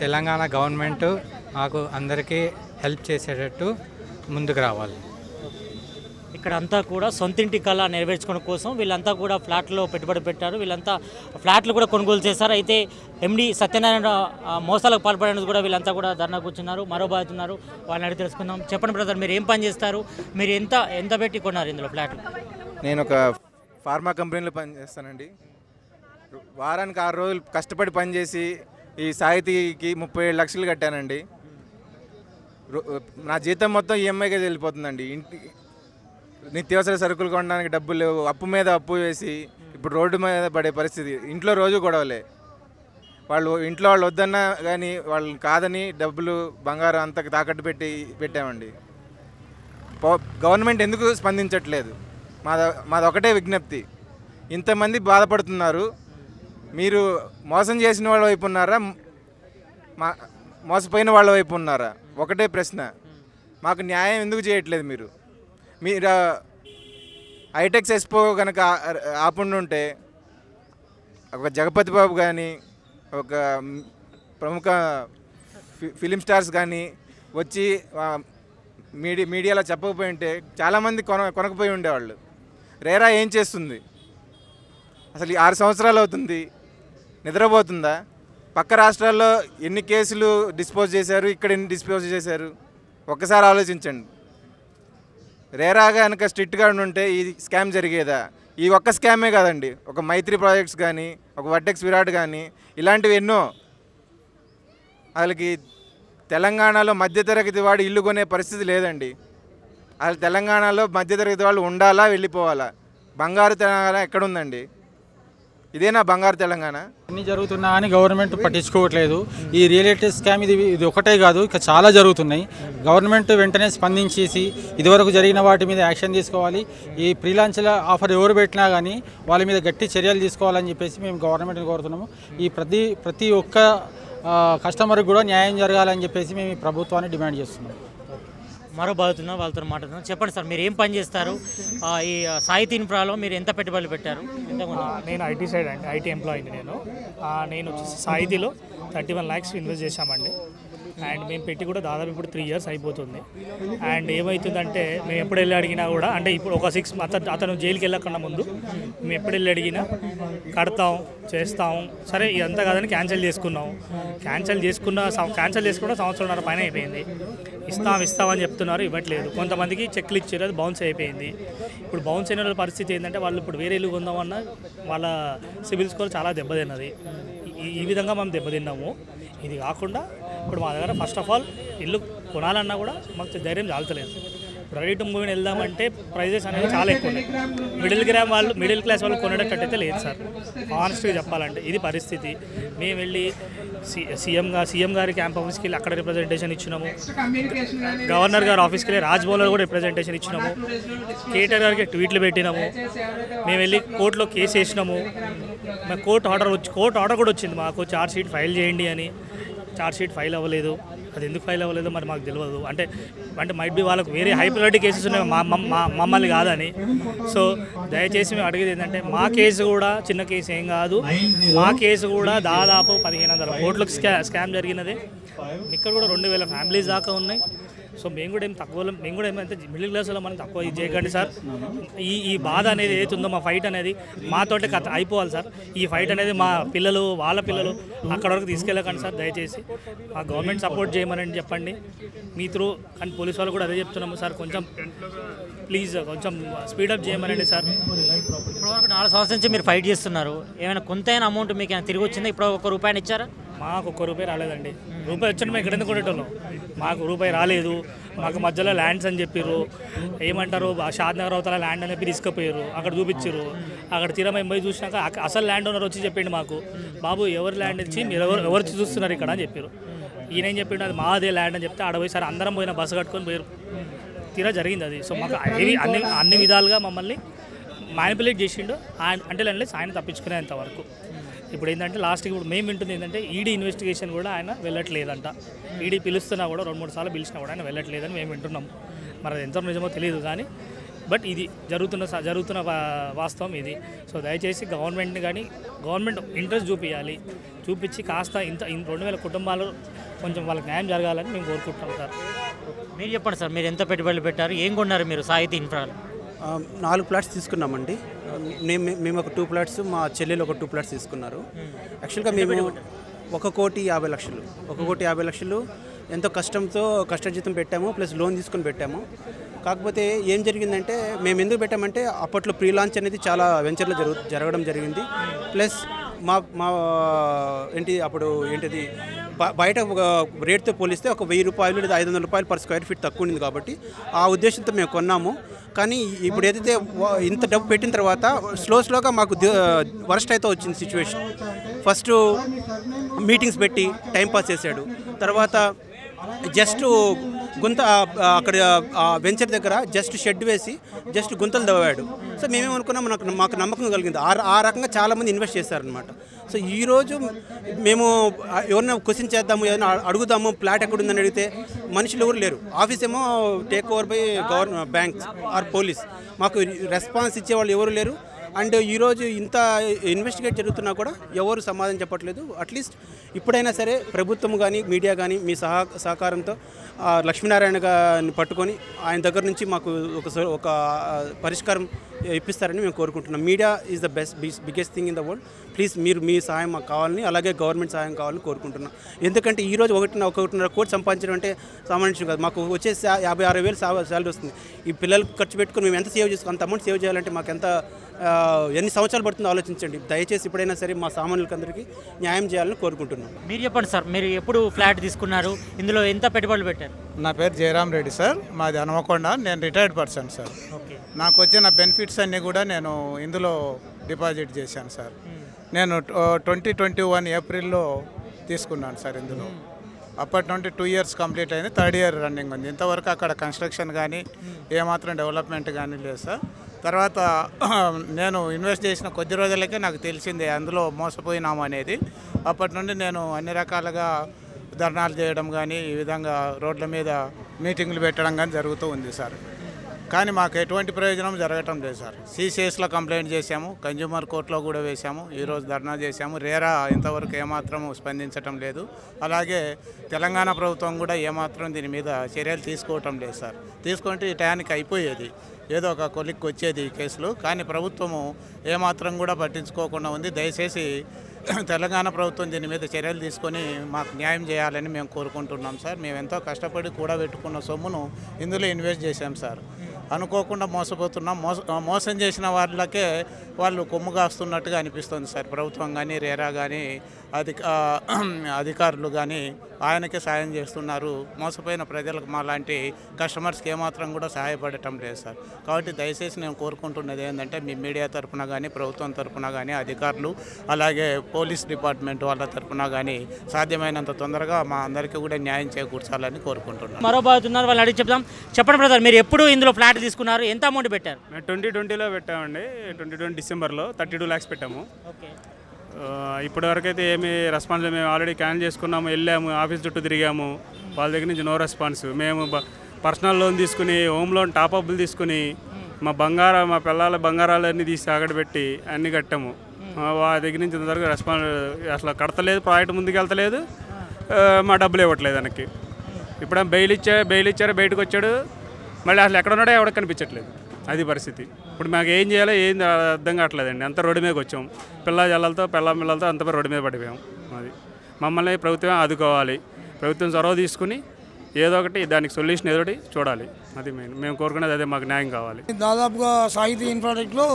S5: తెలంగాణ గవర్నమెంటు మాకు అందరికీ హెల్ప్ చేసేటట్టు ముందుకు రావాలి.
S3: ఇక్కడ అంతా కూడా సొంతింటి కళ నెరవేర్చుకోవడం కోసం వీళ్ళంతా కూడా ఫ్లాట్లో పెట్టుబడి పెట్టారు, వీళ్ళంతా ఫ్లాట్లు కూడా కొనుగోలు చేశారు. అయితే MD సత్యనారాయణ మోసాలకు పాల్పడడానికి కూడా వీళ్ళంతా కూడా ధర్నా కూర్చున్నారు. మరో బాధితున్నారు, వాళ్ళని అడిగి తెలుసుకుందాం. చెప్పండి బ్రదర్, మీరు ఏం పని చేస్తారు, మీరు ఎంత పెట్టి కొన్నారు ఇందులో ఫ్లాట్లు?
S6: నేను ఒక ఫార్మా కంపెనీలో పనిచేస్తానండి. వారానికి 6 రోజులు కష్టపడి పనిచేసి ఈ సాహితీకి 37 లక్షలు కట్టానండి. నా జీతం మొత్తం EMIకే వెళ్ళిపోతుందండి. నిత్యావసర సరుకులు కొనడానికి డబ్బులు లేవు, అప్పు మీద అప్పు వేసి ఇప్పుడు రోడ్డు మీద పడే పరిస్థితి. ఇంట్లో రోజు గొడవలే, ఇంట్లో వాళ్ళు వద్దన్నా కానీ వాళ్ళు కాదని డబ్బులు బంగారం అంతా తాకట్టు పెట్టామండి. గవర్నమెంట్ ఎందుకు స్పందించట్లేదు? మాది ఒకటే విజ్ఞప్తి, ఇంతమంది బాధపడుతున్నారు, మీరు మోసం చేసిన వాళ్ళ వైపు ఉన్నారా, మోసపోయిన వాళ్ళ వైపు ఉన్నారా? ఒకటే ప్రశ్న. మాకు న్యాయం ఎందుకు చేయట్లేదు మీరు? మీరు హైటెక్స్ ఎక్స్పో కనుక ఆపుండుంటే ఒక జగపతి బాబు కానీ, ఒక ప్రముఖ ఫిలిం స్టార్స్ కానీ వచ్చి మీడియాలో చెప్పకపోయి ఉంటే చాలామంది కొనకపోయి ఉండేవాళ్ళు. రేరా ఏం చేస్తుంది అసలు? 6 సంవత్సరాలు అవుతుంది, నిద్రపోతుందా? పక్క రాష్ట్రాల్లో ఎన్ని కేసులు డిస్పోజ్ చేశారు, ఇక్కడ ఎన్ని డిస్పోజ్ చేశారు? ఒక్కసారి ఆలోచించండి. రేరా కనుక స్ట్రిక్ట్గా ఉంటే ఈ స్కామ్ జరిగేదా? ఈ ఒక్క స్కామే కాదండి, ఒక మైత్రి ప్రాజెక్ట్స్ కానీ, ఒక వర్టెక్స్ విరాట్ కానీ, ఇలాంటివి ఎన్నో. వాళ్ళకి తెలంగాణలో మధ్యతరగతి వాడు ఇల్లు కొనే పరిస్థితి లేదండి. అసలు తెలంగాణలో మధ్యతరగతి వాళ్ళు ఉండాలా, వెళ్ళిపోవాలా? బంగారు తెలంగాణ ఎక్కడుందండి? ఇదేనా బంగారు తెలంగాణ?
S7: అన్నీ జరుగుతున్నా అని గవర్నమెంట్ పట్టించుకోవట్లేదు. ఈ రియల్ ఎస్టేట్ స్కామ్ ఇది ఒకటే కాదు, ఇక చాలా జరుగుతున్నాయి. గవర్నమెంట్ వెంటనే స్పందించేసి ఇదివరకు జరిగిన వాటి మీద యాక్షన్ తీసుకోవాలి. ఈ ప్రీలాంచ్ల ఆఫర్ ఎవరు పెట్టినా కానీ వాళ్ళ మీద గట్టి చర్యలు తీసుకోవాలని చెప్పేసి మేము గవర్నమెంట్ని కోరుతున్నాము. ఈ ప్రతి ఒక్క కస్టమర్కి కూడా న్యాయం జరగాలని చెప్పేసి మేము ఈ ప్రభుత్వాన్ని డిమాండ్ చేస్తున్నాం.
S3: మరో బాధితున్నా వాళ్ళతో మాట్లాడుతున్నాం. చెప్పండి సార్, మీరు ఏం పని చేస్తారు? ఈ సాహితీ ఇన్ఫ్రాలో మీరు ఎంత పెట్టుబడులు పెట్టారు?
S8: నేను ఐటీ సైడ్ అండి, ఐటీ ఎంప్లాయీని నేను వచ్చేసి సాహితీలో 31 lakhs ఇన్వెస్ట్ చేశామండి. అండ్ మేము పెట్టి కూడా దాదాపు ఇప్పుడు 3 years అయిపోతుంది. అండ్ ఏమవుతుందంటే మేము ఎప్పుడు వెళ్ళి అడిగినా కూడా, అంటే ఇప్పుడు ఒక 6 months అతను జైలుకి వెళ్ళకుండా ముందు మేము ఎప్పుడు వెళ్ళి అడిగినా కడతాం, చేస్తాం, సరే ఇదంతా కాదని క్యాన్సిల్ చేసుకున్నాం. క్యాన్సిల్ చేసుకున్న సంవత్సరంన్నర పైన అయిపోయింది. ఇస్తామని చెప్తున్నారు, ఇవ్వట్లేదు. కొంతమందికి చెక్లు ఇచ్చారు, అది బౌన్స్ అయిపోయింది. ఇప్పుడు బౌన్స్ అయిన పరిస్థితి ఏంటంటే వాళ్ళు ఇప్పుడు వేరే ఇల్లు కొందామన్నా వాళ్ళ సిబిల్ స్కోర్ చాలా దెబ్బతిన్నది. ఈ విధంగా మేము దెబ్బతిన్నాము. ఇది కాకుండా ఇప్పుడు మా దగ్గర ఫస్ట్ ఆఫ్ ఆల్ ఇల్లు కొనాలన్నా కూడా మాకు ధైర్యం చాలతలేదు. ఇప్పుడు రెడీ టు మూవ్ వెళ్దామంటే ప్రైజెస్ అనేవి చాలా ఎక్కువ ఉన్నాయి. మిడిల్ క్లాస్ వాళ్ళు కొనేటట్టయితే లేదు సార్, ఆనెస్ట్గా చెప్పాలంటే ఇది పరిస్థితి. మేము వెళ్ళి సీఎం గారి క్యాంప్ ఆఫీస్కి వెళ్ళి అక్కడ రిప్రజెంటేషన్ ఇచ్చినాము. గవర్నర్ గారి ఆఫీస్కి వెళ్ళి రాజ్భవన్లో కూడా రిప్రజెంటేషన్ ఇచ్చినాము. కేటీఆర్ గారికి ట్వీట్లు పెట్టినాము. మేము వెళ్ళి కోర్టులో కేసు వేసినాము. మాకు కోర్టు ఆర్డర్ కూడా వచ్చింది మాకు, ఛార్జ్ షీట్ ఫైల్ చేయండి అని. ఛార్జ్ షీట్ ఫైల్ అవ్వలేదు. అది ఎందుకు ఫైల్ అవ్వలేదో మరి మాకు తెలియదు. అంటే మైట్ బి వాళ్ళకు వేరే హై ప్రయారిటీ కేసెస్ ఉన్నాయి, మమ్మల్ని కాదని. సో దయచేసి మేము అడిగేది ఏంటంటే, మా కేసు కూడా చిన్న కేసు ఏం కాదు. మా కేసు కూడా దాదాపు 1500 కోట్లకు స్కామ్ జరిగినది. ఇక్కడ కూడా 2000 ఫ్యామిలీస్ దాకా ఉన్నాయి. సో మేము కూడా ఏమంటే మిడిల్ క్లాస్లో మనం తక్కువ ఇది చేయకండి సార్. ఈ బాధ అనేది ఏదైతే ఉందో, మా ఫైట్ అనేది మాతోటే అయిపోవాలి సార్. ఈ ఫైట్ అనేది మా పిల్లలు, వాళ్ళ పిల్లలు అక్కడ వరకు తీసుకెళ్ళకండి సార్. దయచేసి మా గవర్నమెంట్ సపోర్ట్ చేయమని చెప్పండి మీ త్రూ. కానీ పోలీస్ వాళ్ళు కూడా అదే చెప్తున్నాము సార్, కొంచెం ప్లీజ్ కొంచెం స్పీడప్ చేయమనండి సార్.
S3: ఇప్పటివరకు 4 సంవత్సరాల నుంచి మీరు ఫైట్ చేస్తున్నారు. ఏమైనా కొంతైనా అమౌంట్ మీకు ఏమైనా తిరిగి వచ్చిందా? ఇప్పుడు ₹1 ఇచ్చారా?
S8: మాకు ₹1 రాలేదండి. రూపాయి వచ్చిన మేము ఇక్కడ ఎందుకు కొనేటోళ్ళం? మాకు రూపాయి రాలేదు. మాకు మధ్యలో ల్యాండ్స్ అని చెప్పారు, ఏమంటారు షాద్నగర్ అవతల ల్యాండ్ అని చెప్పి తీసుకుపోయారు. అక్కడ చూపించారు. అక్కడ తీరా మేము పోయి చూసినాక అసలు ల్యాండ్ ఓనర్ వచ్చి చెప్పిండు మాకు, బాబు ఎవరు ల్యాండ్ ఇచ్చి మీరు ఎవరు చూస్తున్నారు ఇక్కడ అని చెప్పారు. ఈయన ఏం చెప్పిండు, అది మాదే ల్యాండ్ అని చెప్తే ఆడ పోయి సార్ అందరం పోయిన బస్సు కట్టుకొని పోయారు. తీరా జరిగింది అది. సో మాకు అన్ని విధాలుగా మమ్మల్ని మ్యానిపులేట్ చేసిండు. అంటే ఆయన తప్పించుకునేంత వరకు. ఇప్పుడు ఏంటంటే లాస్ట్కి ఇప్పుడు మేము వింటుంది ఏంటంటే, ఈడీ ఇన్వెస్టిగేషన్ కూడా ఆయన వెళ్ళట్లేదంట. ఈడీ పిలుస్తున్నా కూడా 2-3 సార్లు పిలిచినా కూడా ఆయన వెళ్ళట్లేదని మేము వింటున్నాం. మరి అది ఎంత నిజమో తెలియదు కానీ, బట్ ఇది జరుగుతున్న వాస్తవం ఇది. సో దయచేసి గవర్నమెంట్ ఇంట్రెస్ట్ చూపించి కాస్త 2000 కుటుంబాలు కొంచెం వాళ్ళకి న్యాయం జరగాలని మేము కోరుకుంటున్నాం సార్.
S3: మీరు చెప్పండి సార్, మీరు ఎంత పెట్టుబడులు పెట్టారు, ఏం కొన్నారు మీరు సాహితీ ఇన్ఫ్రాలో?
S9: 4 ప్లాట్స్ తీసుకున్నామండి. మేము ఒక 2 ప్లాట్స్, మా చెల్లెలు ఒక 2 ప్లాట్స్ తీసుకున్నారు. యాక్చువల్గా మేము 1,50,00,000 1,50,00,000 ఎంతో కష్టజీతం పెట్టాము, ప్లస్ లోన్ తీసుకొని పెట్టాము. కాకపోతే ఏం జరిగిందంటే, మేము ఎందుకు పెట్టామంటే అప్పట్లో ప్రీ లాంచ్ అనేది చాలా వెంచర్లో జరగడం జరిగింది. ప్లస్ మా ఏంటిది బయట రేట్తో పోలిస్తే ఒక ₹1000 లేదా ₹500 పర్ స్క్వేర్ ఫీట్ తక్కువ ఉంది కాబట్టి ఆ ఉద్దేశంతో మేము కొన్నాము. కానీ ఇప్పుడు ఏదైతే ఇంత డబ్బు పెట్టిన తర్వాత స్లోగా మాకు వరస్ట్ అయితే వచ్చింది సిచ్యువేషన్. ఫస్ట్ మీటింగ్స్ పెట్టి టైంపాస్ చేశాడు. తర్వాత జస్ట్ గుంత అక్కడ వెంచర్ దగ్గర జస్ట్ షెడ్ వేసి జస్ట్ గుంతలు తవ్వాడు. సో మేమేమనుకున్నాం, మాకు నమ్మకం కలిగింది. ఆ రకంగా చాలామంది ఇన్వెస్ట్ చేశారనమాట. సో ఈరోజు మేము ఎవరైనా క్వశ్చన్ చేద్దాము, ఏదైనా అడుగుదాము, ప్లాట్ ఎక్కడుందని అడిగితే మనుషులు ఎవరు లేరు. ఆఫీస్ ఏమో take over by banks or police. మాకు రెస్పాన్స్ ఇచ్చేవాళ్ళు ఎవరు లేరు. అండ్ ఈరోజు ఇంత ఇన్వెస్టిగేట్ జరుగుతున్నా కూడా ఎవరు సమాధానం చెప్పట్లేదు. అట్లీస్ట్ ఇప్పుడైనా సరే ప్రభుత్వం కానీ మీడియా కానీ మీ సహకారంతో లక్ష్మీనారాయణ గారిని పట్టుకొని ఆయన దగ్గర నుంచి మాకు ఒక పరిష్కారం ఇప్పిస్తారని మేము కోరుకుంటున్నాం. Media is the biggest thing in the world. Please మీరు మీ సహాయం మాకు కావాలని, అలాగే గవర్నమెంట్ సహాయం కావాలని కోరుకుంటున్నాం. ఎందుకంటే ఈరోజు 1.5 కోటి సంపాదించడం అంటే సామాన్యం కాదు. మాకు వచ్చే 56,000 శాలరీ వస్తుంది. ఈ పిల్లలకు ఖర్చు పెట్టుకుని మేము ఎంత సేవ్ చేసుకో, అంత అమౌంట్ సేవ్ చేయాలంటే మాకు ఎన్ని సంవత్సరాలు పడుతుందో ఆలోచించండి. దయచేసి ఇప్పుడైనా సరే మా సామాన్యులకి అందరికీ న్యాయం చేయాలని కోరుకుంటున్నాం.
S3: మీరు చెప్పండి సార్, మీరు ఎప్పుడు ఫ్లాట్ తీసుకున్నారు, ఇందులో ఎంత పెట్టుబడులు పెట్టారు?
S10: నా పేరు జయరామ్ రెడ్డి సార్, మాది హనుమకొండ. నేను రిటైర్డ్ పర్సన్ సార్. నాకు వచ్చిన బెనిఫిట్స్ అన్నీ కూడా నేను ఇందులో డిపాజిట్ చేశాను సార్. నేను 2021 ఏప్రిల్లో తీసుకున్నాను సార్ ఇందులో. అప్పటి నుండి 2 ఇయర్స్ కంప్లీట్ అయింది, 3rd ఇయర్ రన్నింగ్ ఉంది. ఇంతవరకు అక్కడ కన్స్ట్రక్షన్ కానీ ఏమాత్రం డెవలప్మెంట్ కానీ లేదు సార్. తర్వాత నేను ఇన్వెస్ట్ చేసిన కొద్ది రోజులకే నాకు తెలిసింది అందులో మోసపోయినాము అనేది. అప్పటి నుండి నేను అన్ని రకాలుగా ధర్నాలు చేయడం కానీ, ఈ విధంగా రోడ్ల మీద మీటింగులు పెట్టడం కానీ జరుగుతూ ఉంది సార్. కానీ మాకు ఎటువంటి ప్రయోజనం జరగటం లేదు సార్. సిసిఎస్లో కంప్లైంట్ చేశాము, కన్జ్యూమర్ కోర్టులో కూడా వేశాము, ఈరోజు ధర్నా చేశాము. రేరా ఇంతవరకు ఏమాత్రం స్పందించటం లేదు. అలాగే తెలంగాణ ప్రభుత్వం కూడా ఏమాత్రం దీని మీద చర్యలు తీసుకోవటం లేదు సార్. తీసుకుంటే ఈ టయానికి అయిపోయేది, ఏదో ఒక కొలిక్కి వచ్చేది ఈ కేసులు. కానీ ప్రభుత్వము ఏమాత్రం కూడా పట్టించుకోకుండా ఉంది. దయచేసి తెలంగాణ ప్రభుత్వం దీని మీద చర్యలు తీసుకొని మాకు న్యాయం చేయాలని మేము కోరుకుంటున్నాం సార్. మేము ఎంతో కష్టపడి కూడబెట్టుకున్న సొమ్మును ఇందులో ఇన్వెస్ట్ చేశాం సార్. అనుకోకుండా మోసపోతున్నాం. మోసం చేసిన వాళ్ళకే వాళ్ళు కొమ్ము కాస్తున్నట్టుగా అనిపిస్తుంది సార్. ప్రభుత్వం కానీ, రేరా కానీ, అధికారులు కానీ ఆయనకే సాయం చేస్తున్నారు. మోసపోయిన ప్రజలకు మా లాంటి కస్టమర్స్కి ఏమాత్రం కూడా సహాయపడటం లేదు సార్. కాబట్టి దయచేసి నేను కోరుకుంటున్నది ఏంటంటే మీ మీడియా తరఫున కానీ, ప్రభుత్వం తరఫున కానీ, అధికారులు అలాగే పోలీస్ డిపార్ట్మెంట్ వాళ్ళ తరఫున కానీ సాధ్యమైనంత తొందరగా మా అందరికీ కూడా న్యాయం చేకూర్చాలని కోరుకుంటున్నాను.
S3: మరో బాగుతున్నారు, వాళ్ళు అడిగి చెప్తాం. చెప్పండి బ్రదర్, మీరు ఎప్పుడు ఇందులో ఫ్లాట్ తీసుకున్నారు, ఎంత అమౌంట్ పెట్టారు?
S11: మేము 2020లో పెట్టామండి. 2020 డిసెంబర్లో 32 lakhs పెట్టాము. ఇప్పటివరకు అయితే ఏమి రెస్పాన్స్, మేము ఆల్రెడీ క్యాన్సిల్ చేసుకున్నాము, వెళ్ళాము, ఆఫీస్ చుట్టూ తిరిగాము, వాళ్ళ దగ్గర నుంచి నో రెస్పాన్స్. మేము పర్సనల్ లోన్ తీసుకుని, హోమ్ లోన్ టాప్అప్లు తీసుకుని, మా పిల్లల బంగారాలన్నీ తీసి అక్కడ పెట్టి అన్నీ కట్టాము. వాళ్ళ దగ్గర నుంచి ఇంతవరకు రెస్పాన్స్ అసలు కడతలేదు, ప్రాజెక్ట్ ముందుకు వెళ్తలేదు, మా డబ్బులు ఇవ్వట్లేదు వెనక్కి. ఇప్పుడు బెయిల్ ఇచ్చారు, బయటకు వచ్చాడు, మళ్ళీ అసలు ఎక్కడ ఉన్నాడో ఎవరికి కనిపించట్లేదు. అది పరిస్థితి. ఇప్పుడు మాకు ఏం చేయాలో ఏం అర్థం కావట్లేదండి. అంతా రోడ్డు మీదకి వచ్చాం, పిల్లలతో అంత రోడ్డు మీద పడిపోయాం. అది మమ్మల్ని ప్రభుత్వం ఆదుకోవాలి. ప్రభుత్వం చొరవ తీసుకుని ఏదో ఒకటి దానికి సొల్యూషన్ ఏదో ఒకటి చూడాలి. అది మేము కోరుకునేది అదే, మాకు న్యాయం కావాలి.
S12: దాదాపుగా సాహితీ ఇన్ఫ్రాటెక్లో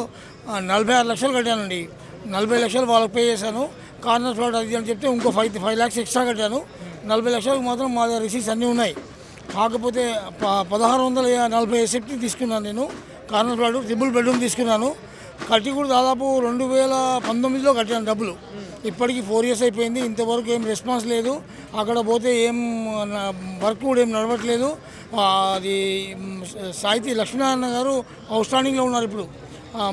S12: 46 లక్షలు కట్టానండి. 40 లక్షలు వాళ్ళకి పే చేశాను. కార్నర్ ఫ్లాట్ అది అని చెప్తే ఇంకో 5 lakhs ఎక్స్ట్రా కట్టాను. 40 లక్షలకు మాత్రం మా దగ్గర రిసీట్స్ అన్నీ ఉన్నాయి. కాకపోతే 1640 SFT తీసుకున్నాను నేను. కార్నర్ ఫ్లాట్ ట్రిపుల్ బెడ్రూమ్ తీసుకున్నాను. కట్టి కూడా దాదాపు 2019లో కట్టాను డబ్బులు. ఇప్పటికీ 4 years అయిపోయింది, ఇంతవరకు ఏం రెస్పాన్స్ లేదు. అక్కడ పోతే ఏం వర్క్ కూడా ఏం నడవట్లేదు. అది సాహితీ లక్ష్మీనారాయణ గారు అవుట్ స్టాండింగ్లో ఉన్నారు ఇప్పుడు.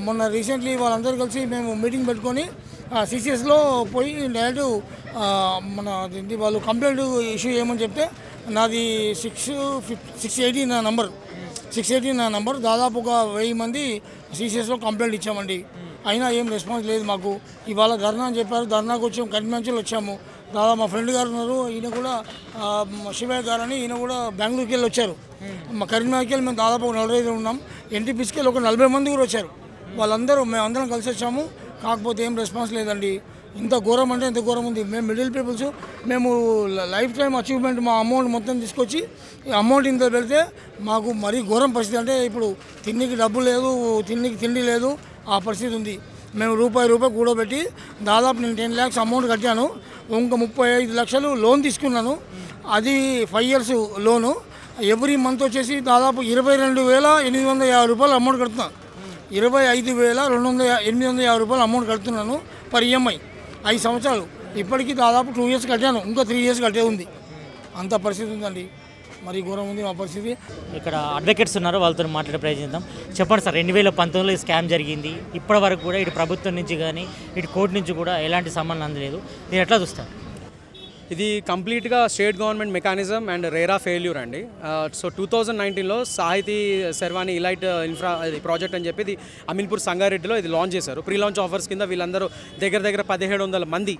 S12: మొన్న రీసెంట్లీ వాళ్ళందరూ కలిసి మేము మీటింగ్ పెట్టుకొని సిసిఎస్లో పోయి డైరెక్ట్ వాళ్ళు కంప్లైంట్ ఇష్యూ చేయమని చెప్తే నాది 680 నా నంబర్. 680 నా నంబర్. దాదాపు ఒక 1000 మంది సిసిఎస్లో కంప్లైంట్ ఇచ్చామండి. అయినా ఏం రెస్పాన్స్ లేదు మాకు. ఇవాళ ధర్నా అని చెప్పారు, ధర్నాకు వచ్చాము, కరీంనగర్లో వచ్చాము. దాదాపు మా ఫ్రెండ్ గారు ఉన్నారు, ఈయన కూడా శివయ్య గారు అని, ఈయన కూడా బెంగళూరుకి వెళ్ళి వచ్చారు. మా కరీంనగర్కి వెళ్ళి మేము దాదాపు 45 ఉన్నాం. ఎన్టీపీసీకి వెళ్ళి ఒక 40 మంది కూడా వచ్చారు. మేమందరం కలిసి వచ్చాము. కాకపోతే ఏం రెస్పాన్స్ లేదండి. ఇంత ఘోరం అంటే ఇంత ఘోరం ఉంది. మేము మిడిల్ పీపుల్స్, మేము లైఫ్ టైం అచీవ్మెంట్ మా అమౌంట్ మొత్తం తీసుకొచ్చి అమౌంట్ ఇంత పెడితే మాకు మరీ ఘోరం పరిస్థితి. అంటే ఇప్పుడు తిండికి డబ్బు లేదు, తిండి లేదు, ఆ పరిస్థితి ఉంది. మేము రూపాయి కూడబెట్టి దాదాపు నేను 10 lakhs అమౌంట్ కట్టాను. ఇంకా 35 లక్షలు లోన్ తీసుకున్నాను. అది 5 years లోను. ఎవ్రీ మంత్ వచ్చేసి దాదాపు 22,850 రూపాయలు అమౌంట్ కడుతున్నాను. 25,850 రూపాయలు అమౌంట్ కడుతున్నాను పర్ ఈఎంఐ. 5 సంవత్సరాలు. ఇప్పటికీ దాదాపు 2 years కట్టాను. ఇంకా 3 years కట్టే ఉంది. అంత పరిస్థితి ఉందండి. మరి ఘోరం ఉంది మా పరిస్థితి.
S3: ఇక్కడ అడ్వకేట్స్ ఉన్నారు, వాళ్ళతో మాట్లాడే ప్రయత్నిద్దాం. చెప్పండి సార్, 2019లో స్కామ్ జరిగింది, ఇప్పటి వరకు కూడా ఇటు ప్రభుత్వం నుంచి కానీ ఇటు కోర్టు నుంచి కూడా ఎలాంటి సమ్మన్ అందలేదు. మీరు ఎట్లా చూస్తారు?
S13: ఇది కంప్లీట్గా state government mechanism and RERA failure అండి. సో 2019లో సాహితీ శర్వాణి ఇలైట్ ఇన్ఫ్రా ప్రాజెక్ట్ అని చెప్పి ఇది అమీన్పూర్ సంగారెడ్డిలో ఇది లాంచ్ చేశారు. ప్రీ లాంచ్ ఆఫర్స్ కింద వీళ్ళందరూ దగ్గర 1700 మంది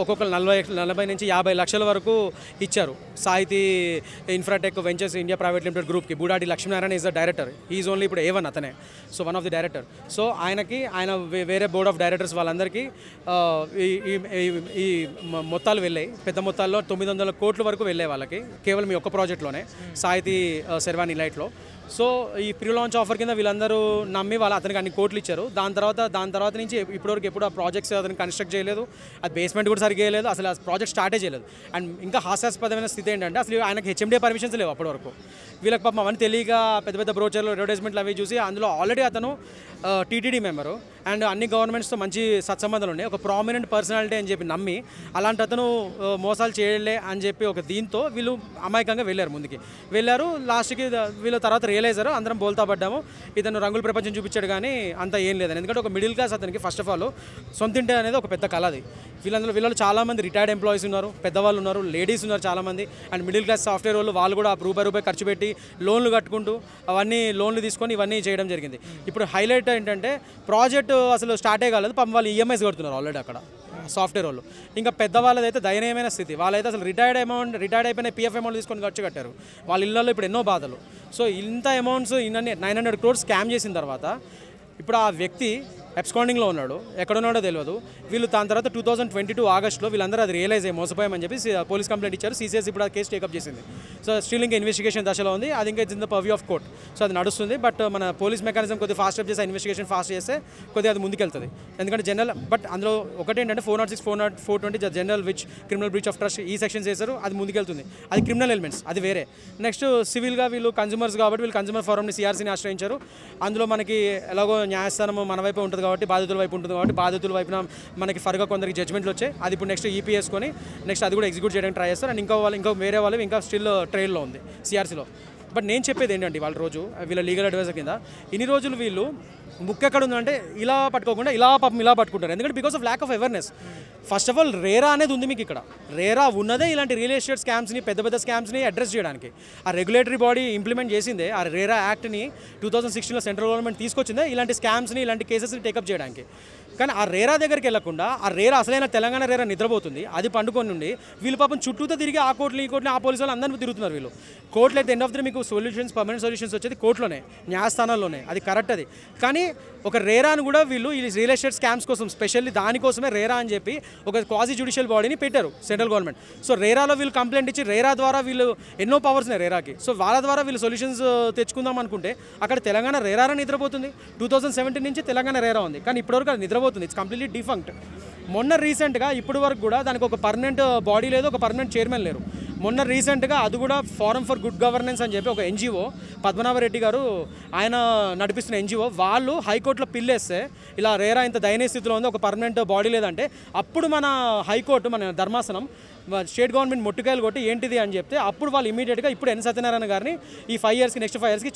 S13: ఒక్కొక్కరు 40 నుంచి 50 లక్షల వరకు ఇచ్చారు. Sahiti infratech ventures India private limited గ్రూప్కి Budati Lakshminarayana is the director. Is only ఇప్పుడు A1 అతనే. So one of the director. So ఆయన వేరే బోర్డ్ ఆఫ్ డైరెక్టర్స్ వాళ్ళందరికీ ఈ మొత్తాలు వెళ్ళాయి. పెద్ద మొత్తాల్లో 900 కోట్ల వరకు వెళ్ళే వాళ్ళకి కేవలం ఈ ఒక్క ప్రాజెక్ట్లోనే సాహితీ శర్వాణి ఇలైట్లో. సో ఈ ప్రీ లాంచ్ ఆఫర్ కింద వీళ్ళందరూ నమ్మి అతనికి అన్ని కోట్లు ఇచ్చారు. దాని తర్వాత నుంచి ఇప్పటివరకు ఎప్పుడు ఆ ప్రాజెక్ట్స్ అతను కన్స్ట్రక్ట్ చేయలేదు, అది బేస్మెంట్ కూడా సరిగ్గా చేయలేదు, అసలు ఆ ప్రాజెక్ట్ స్టార్టే చేయలేదు. అండ్ ఇంకా హాస్యాస్పదమైన స్థితి ఏంటంటే అసలు ఆయనకి HMDA పర్మిషన్స్ లేవు అప్పటి వరకు. వీళ్ళకి పాపం అవన్నీ తెలియక పెద్ద బ్రోచర్లు అడ్వర్టైజ్మెంట్లు అవి చూసి అందులో ఆల్రెడీ అతను TTD మెంబరు అండ్ అన్ని గవర్నమెంట్స్తో మంచి సత్సంబంధాలు ఉన్నాయి, ఒక ప్రామినెంట్ పర్సనాలిటీ అని చెప్పి నమ్మి అలాంటి అతను మోసాలు చేయలే అని చెప్పి ఒక దీంతో వీళ్ళు అమాయకంగా వెళ్ళారు. లాస్ట్కి వీళ్ళు తర్వాత రియలైజ్ అయ్యారు, అందరం బోల్తా పడ్డాము, ఇతను రంగుల ప్రపంచం చూపించాడు కానీ అంత ఏం లేదని. ఎందుకంటే ఒక మిడిల్ క్లాస్ అతనికి ఫస్ట్ ఆఫ్ ఆల్ సొంతింటే అనేది ఒక పెద్ద కళ. అది వీళ్ళలో చాలామంది రిటైర్డ్ ఎంప్లాయీస్ ఉన్నారు, పెద్దవాళ్ళు ఉన్నారు, లేడీస్ ఉన్నారు చాలామంది. అండ్ మిడిల్ క్లాస్ సాఫ్ట్వేర్ వాళ్ళు కూడా రూపాయి ఖర్చు పెట్టి లోన్లు కట్టుకుంటూ అవన్నీ లోన్లు తీసుకొని ఇవన్నీ చేయడం జరిగింది. ఇప్పుడు హైలైట్ ఏంటంటే ప్రాజెక్ట్ అసలు స్టార్టే కాలేదు, పాపం వాళ్ళు EMIs కడుతున్నారు ఆల్రెడీ అక్కడ సాఫ్ట్వేర్ వాళ్ళు. ఇంకా పెద్దవాళ్ళదైతే దయనీయమైన స్థితి. వాళ్ళైతే అసలు రిటైర్డ్ అయిపోయిన PF అమౌంట్ తీసుకొని ఖర్చు కట్టారు. వాళ్ళ ఇళ్ళల్లో ఇప్పుడు ఎన్నో బాధలు. సో ఇంత అమౌంట్స్ 900 crores స్కామ్ చేసిన తర్వాత ఇప్పుడు ఆ వ్యక్తి అబ్స్కాండింగ్లో ఉన్నాడు, ఎక్కడున్నాడో తెలియదు. వీళ్ళు దాని తర్వాత 2022 ఆగస్టులో వీళ్ళందరూ అది రియలైజ్ అయ్యి మోసపోయామని చెప్పి పోలీస్ కంప్లైంట్ ఇచ్చారు. CCS ఇప్పుడు ఆ కేసు టేకప్ చేసింది. సో స్టిల్ ఇంకా ఇన్వెస్టిగేషన్ దశలో ఉంది, అది ఇంకా it's in the purview of court. So అది నడుస్తుంది. బట్ మన పోలీస్ మెకానిజం కొద్దిగా ఫాస్ట్ అప్ చేసి ఇన్వెస్టిగేషన్ ఫాస్ట్ చేస్తే కొద్దిగా అది ముందుకెళ్తుంది. ఎందుకంటే జనరల్ బట్ అందులో ఒకటేంటంటే 406, 420 general which criminal breach of trust ఈ సెక్షన్స్ చేశారు, అది ముందుకెళ్తుంది. అది క్రిమినల్ ఎలిమెంట్స్, అది వేరే. నెక్స్ట్ సివిల్గా వీళ్ళు కన్జ్యూమర్స్ కాబట్టి వీళ్ళు కన్జ్యూమర్ ఫోరంని CRCని ఆశ్రయించారు. అందులో మనకి ఎలాగో న్యాయస్థానం మన వైపు ఉంటుంది కాబట్టి బాధితుల వైపు ఉంటుంది కాబట్టి బాధితుల వైపున మనకి ఫర్గా కొందరికి జడ్జ్మెంట్లు వచ్చాయి. అది ఇప్పుడు నెక్స్ట్ EPSకొని నెక్స్ట్ అది కూడా ఎగ్జిక్యూట్ చేయడానికి ట్రై చేస్తారు. అండ్ ఇంకా వేరే వాళ్ళు ఇంకా స్టిల్ ట్రైల్లో ఉంది CRCలో. బట్ నేను చెప్పేది ఏంటంటే వాళ్ళ రోజు వీళ్ళ లీగల్ అడ్వైజర్ కింద ఇన్ని రోజులు వీళ్ళు ముక్కు ఎక్కడ ఉందంటే ఇలా పట్టుకోకుండా ఇలా పట్టుకుంటారు. ఎందుకంటే because of lack of awareness. First of all RERA అనేది ఉంది మీకు ఇక్కడ. రేరా ఉన్నదే ఇలాంటి రియల్ ఎస్టేట్ స్కామ్స్ని పెద్ద స్కామ్స్ని అడ్రస్ చేయడానికి. ఆ రెగ్యులేటరీ బాడీ ఇంప్లిమెంట్ చేసిందే ఆ రేరా యాక్ట్ని 2016లో సెంట్రల్ గవర్నమెంట్ తీసుకొచ్చిందే ఇలాంటి స్కామ్స్ని ఇలాంటి కేసెస్ని టేకప్ చేయడానికి. కానీ ఆ రేరా దగ్గరికి వెళ్లకుండా ఆ రేరా అసలైన తెలంగాణ రేరా నిద్రపోతుంది, అది పండుకొని నుండి వీళ్ళు పాపం చుట్టూతో తిరిగి ఆ కోర్టులు ఈ కోర్టులు ఆ పోలీసు వాళ్ళు అందరినీ తిరుగుతున్నారు వీళ్ళు. కోర్టులు అయితే ఎండ్ ఆఫ్ ది మీకు సొల్యూషన్స్ పర్మనెంట్ సొల్యూషన్స్ వచ్చేది కోర్టులోనే, న్యాయస్థానాల్లోనే, అది కరెక్ట్. అది కానీ ఒక రేరాను కూడా వీళ్ళు ఈ రియల్ ఎస్టేట్ స్కామ్స్ కోసం స్పెషల్లీ దానికోసమే రేరా అని చెప్పి ఒక క్వాజీ జ్యుడిషియల్ బాడీని పెట్టారు సెంట్రల్ గవర్నమెంట్. సో రేరాలో వీళ్ళు కంప్లైంట్ ఇచ్చి రేరా ద్వారా వీళ్ళు ఎన్నో పవర్స్ ఉన్నాయి రేరాకి. సో వాళ్ళ ద్వారా వీళ్ళు సొల్యూషన్స్ తెచ్చుకుందాం అనుకుంటే అక్కడ తెలంగాణ రేరారా నిద్రపోతుంది. 2017 నుంచి తెలంగాణ రేరా ఉంది, కానీ ఇప్పటివరకు అది నిద్రపోతుంది. It's completely defunct. మొన్న రీసెంట్గా ఇప్పటి వరకు కూడా దానికి ఒక పర్మనెంట్ బాడీ లేదు, ఒక పర్మనెంట్ చైర్మన్ లేరు. మొన్న రీసెంట్గా అది కూడా ఫోరం ఫర్ గుడ్ గవర్నెన్స్ అని చెప్పి ఒక NGO పద్మనాభరెడ్డి గారు ఆయన నడిపిస్తున్న NGO వాళ్ళు హైకోర్టులో పిల్లేస్తే ఇలా రేరా ఇంత దయనీయ స్థితిలో ఉంది, ఒక పర్మనెంట్ బాడీ లేదంటే అప్పుడు మన హైకోర్టు మన ధర్మాసనం స్టేట్ గవర్నమెంట్ మొట్టుకాయలు కొట్టి ఏంటిది అని చెప్తే అప్పుడు వాళ్ళు ఇమీడియట్గా ఇప్పుడు N. సత్యనారాయణ గారిని ఈ 5 yearsకి నెక్స్ట్ 5 yearsకి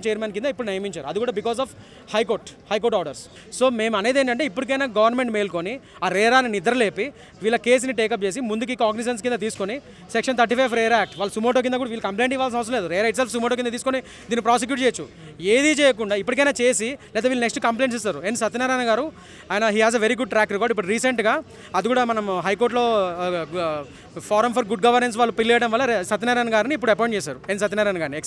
S13: చైర్మన్ కింద ఇప్పుడు నియమించారు. అది కూడా because of high court orders. So మేము అనేది ఏంటంటే ఇప్పటికైనా గవర్నమెంట్ మేల్కొని ఆ రేరాని నిద్రలేపి వీళ్ళ కేసుని టేకప్ చేసి ముందుకి కాగ్నిజెన్స్ కింద తీసుకొని సెక్షన్ 35 రేరా యాక్ట్ వాళ్ళు సుమోటో కింద కూడా వీళ్ళు కంప్లైంట్ ఇవ్వాల్సిన అవసరం లేదు. రేరా ఇట్సెల్ఫ్ సుమోటో కింద తీసుకొని దీన్ని ప్రాసిక్యూట్ చేయొచ్చు. ఏది చేయకుండా ఇప్పటికైనా చేసి లేదా వీళ్ళు నెక్స్ట్ కంప్లైంట్స్ ఇస్తారు. N. సత్యనారాయణ గారు ఆయన he has a very good track record. ఇప్పుడు రీసెంట్గా అది కూడా మనం హైకోర్టులో ఫోరం ఫర్ గుడ్ గవర్నెన్స్ వాళ్ళు పిలియడం వల్ల సత్యనారాయణ గారిని ఇప్పుడు అపాయింట్ చేశారు. N. సత్యనారాయణ గారిని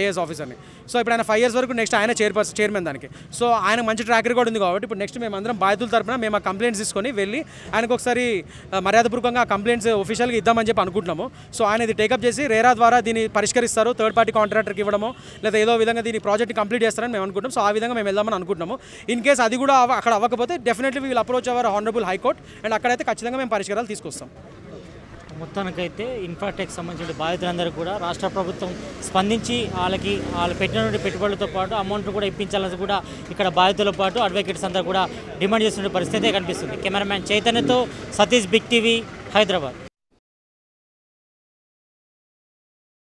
S13: IAS ఆఫీసర్ని. సో ఇప్పుడు ఆయన 5 years వరకు నెక్స్ట్ ఆయన చైర్మన్ దానికి. సో ఆయన మంచి ట్రాక్ రికార్డ్ ఉంది కాబట్టి ఇప్పుడు నెక్స్ట్ మేము అందరం బాధితుల తరపున మేము ఆ కంప్లైంట్స్ తీసుకొని వెళ్ళి ఆయనకు ఒకసారి మర్యాదపూర్వకంగా ఆ కంప్లైంట్స్ ఆఫీషియల్గా ఇద్దామని చెప్పి అనుకుంటున్నాము. సో ఆయన ఇది టేకప్ చేసి రేరా ద్వారా దీన్ని పరిష్కరిస్తారు, థర్డ్ పార్టీ కాంట్రాక్టర్కి ఇవ్వడమో లేదా ఏదో విధంగా దీన్ని ప్రాజెక్ట్ కంప్లీట్ చేస్తారని మేము అనుకుంటాం. సో ఆ విధంగా మేము వెళ్దామని అనుకుంటున్నాము. ఇన్ కేసు అది కూడా అక్కడ అవ్వకపోతే definitely wheel approach hour honourable high court and అక్కడైతే ఖచ్చితంగా మేము పరిష్కారాలు తీసుకొస్తాం.
S3: మొత్తానికైతే ఇన్ఫ్రాటెక్ సంబంధించిన బాధితులందరూ కూడా రాష్ట్ర ప్రభుత్వం స్పందించి వాళ్ళు పెట్టినటువంటి పెట్టుబడులతో పాటు అమౌంట్ కూడా ఇప్పించాలని కూడా ఇక్కడ బాధితులతో పాటు అడ్వకేట్స్ అందరూ కూడా డిమాండ్ చేస్తున్న పరిస్థితి కనిపిస్తుంది. కెమెరామ్యాన్ చైతన్యతో సతీష్, బిగ్ టీవీ, హైదరాబాద్.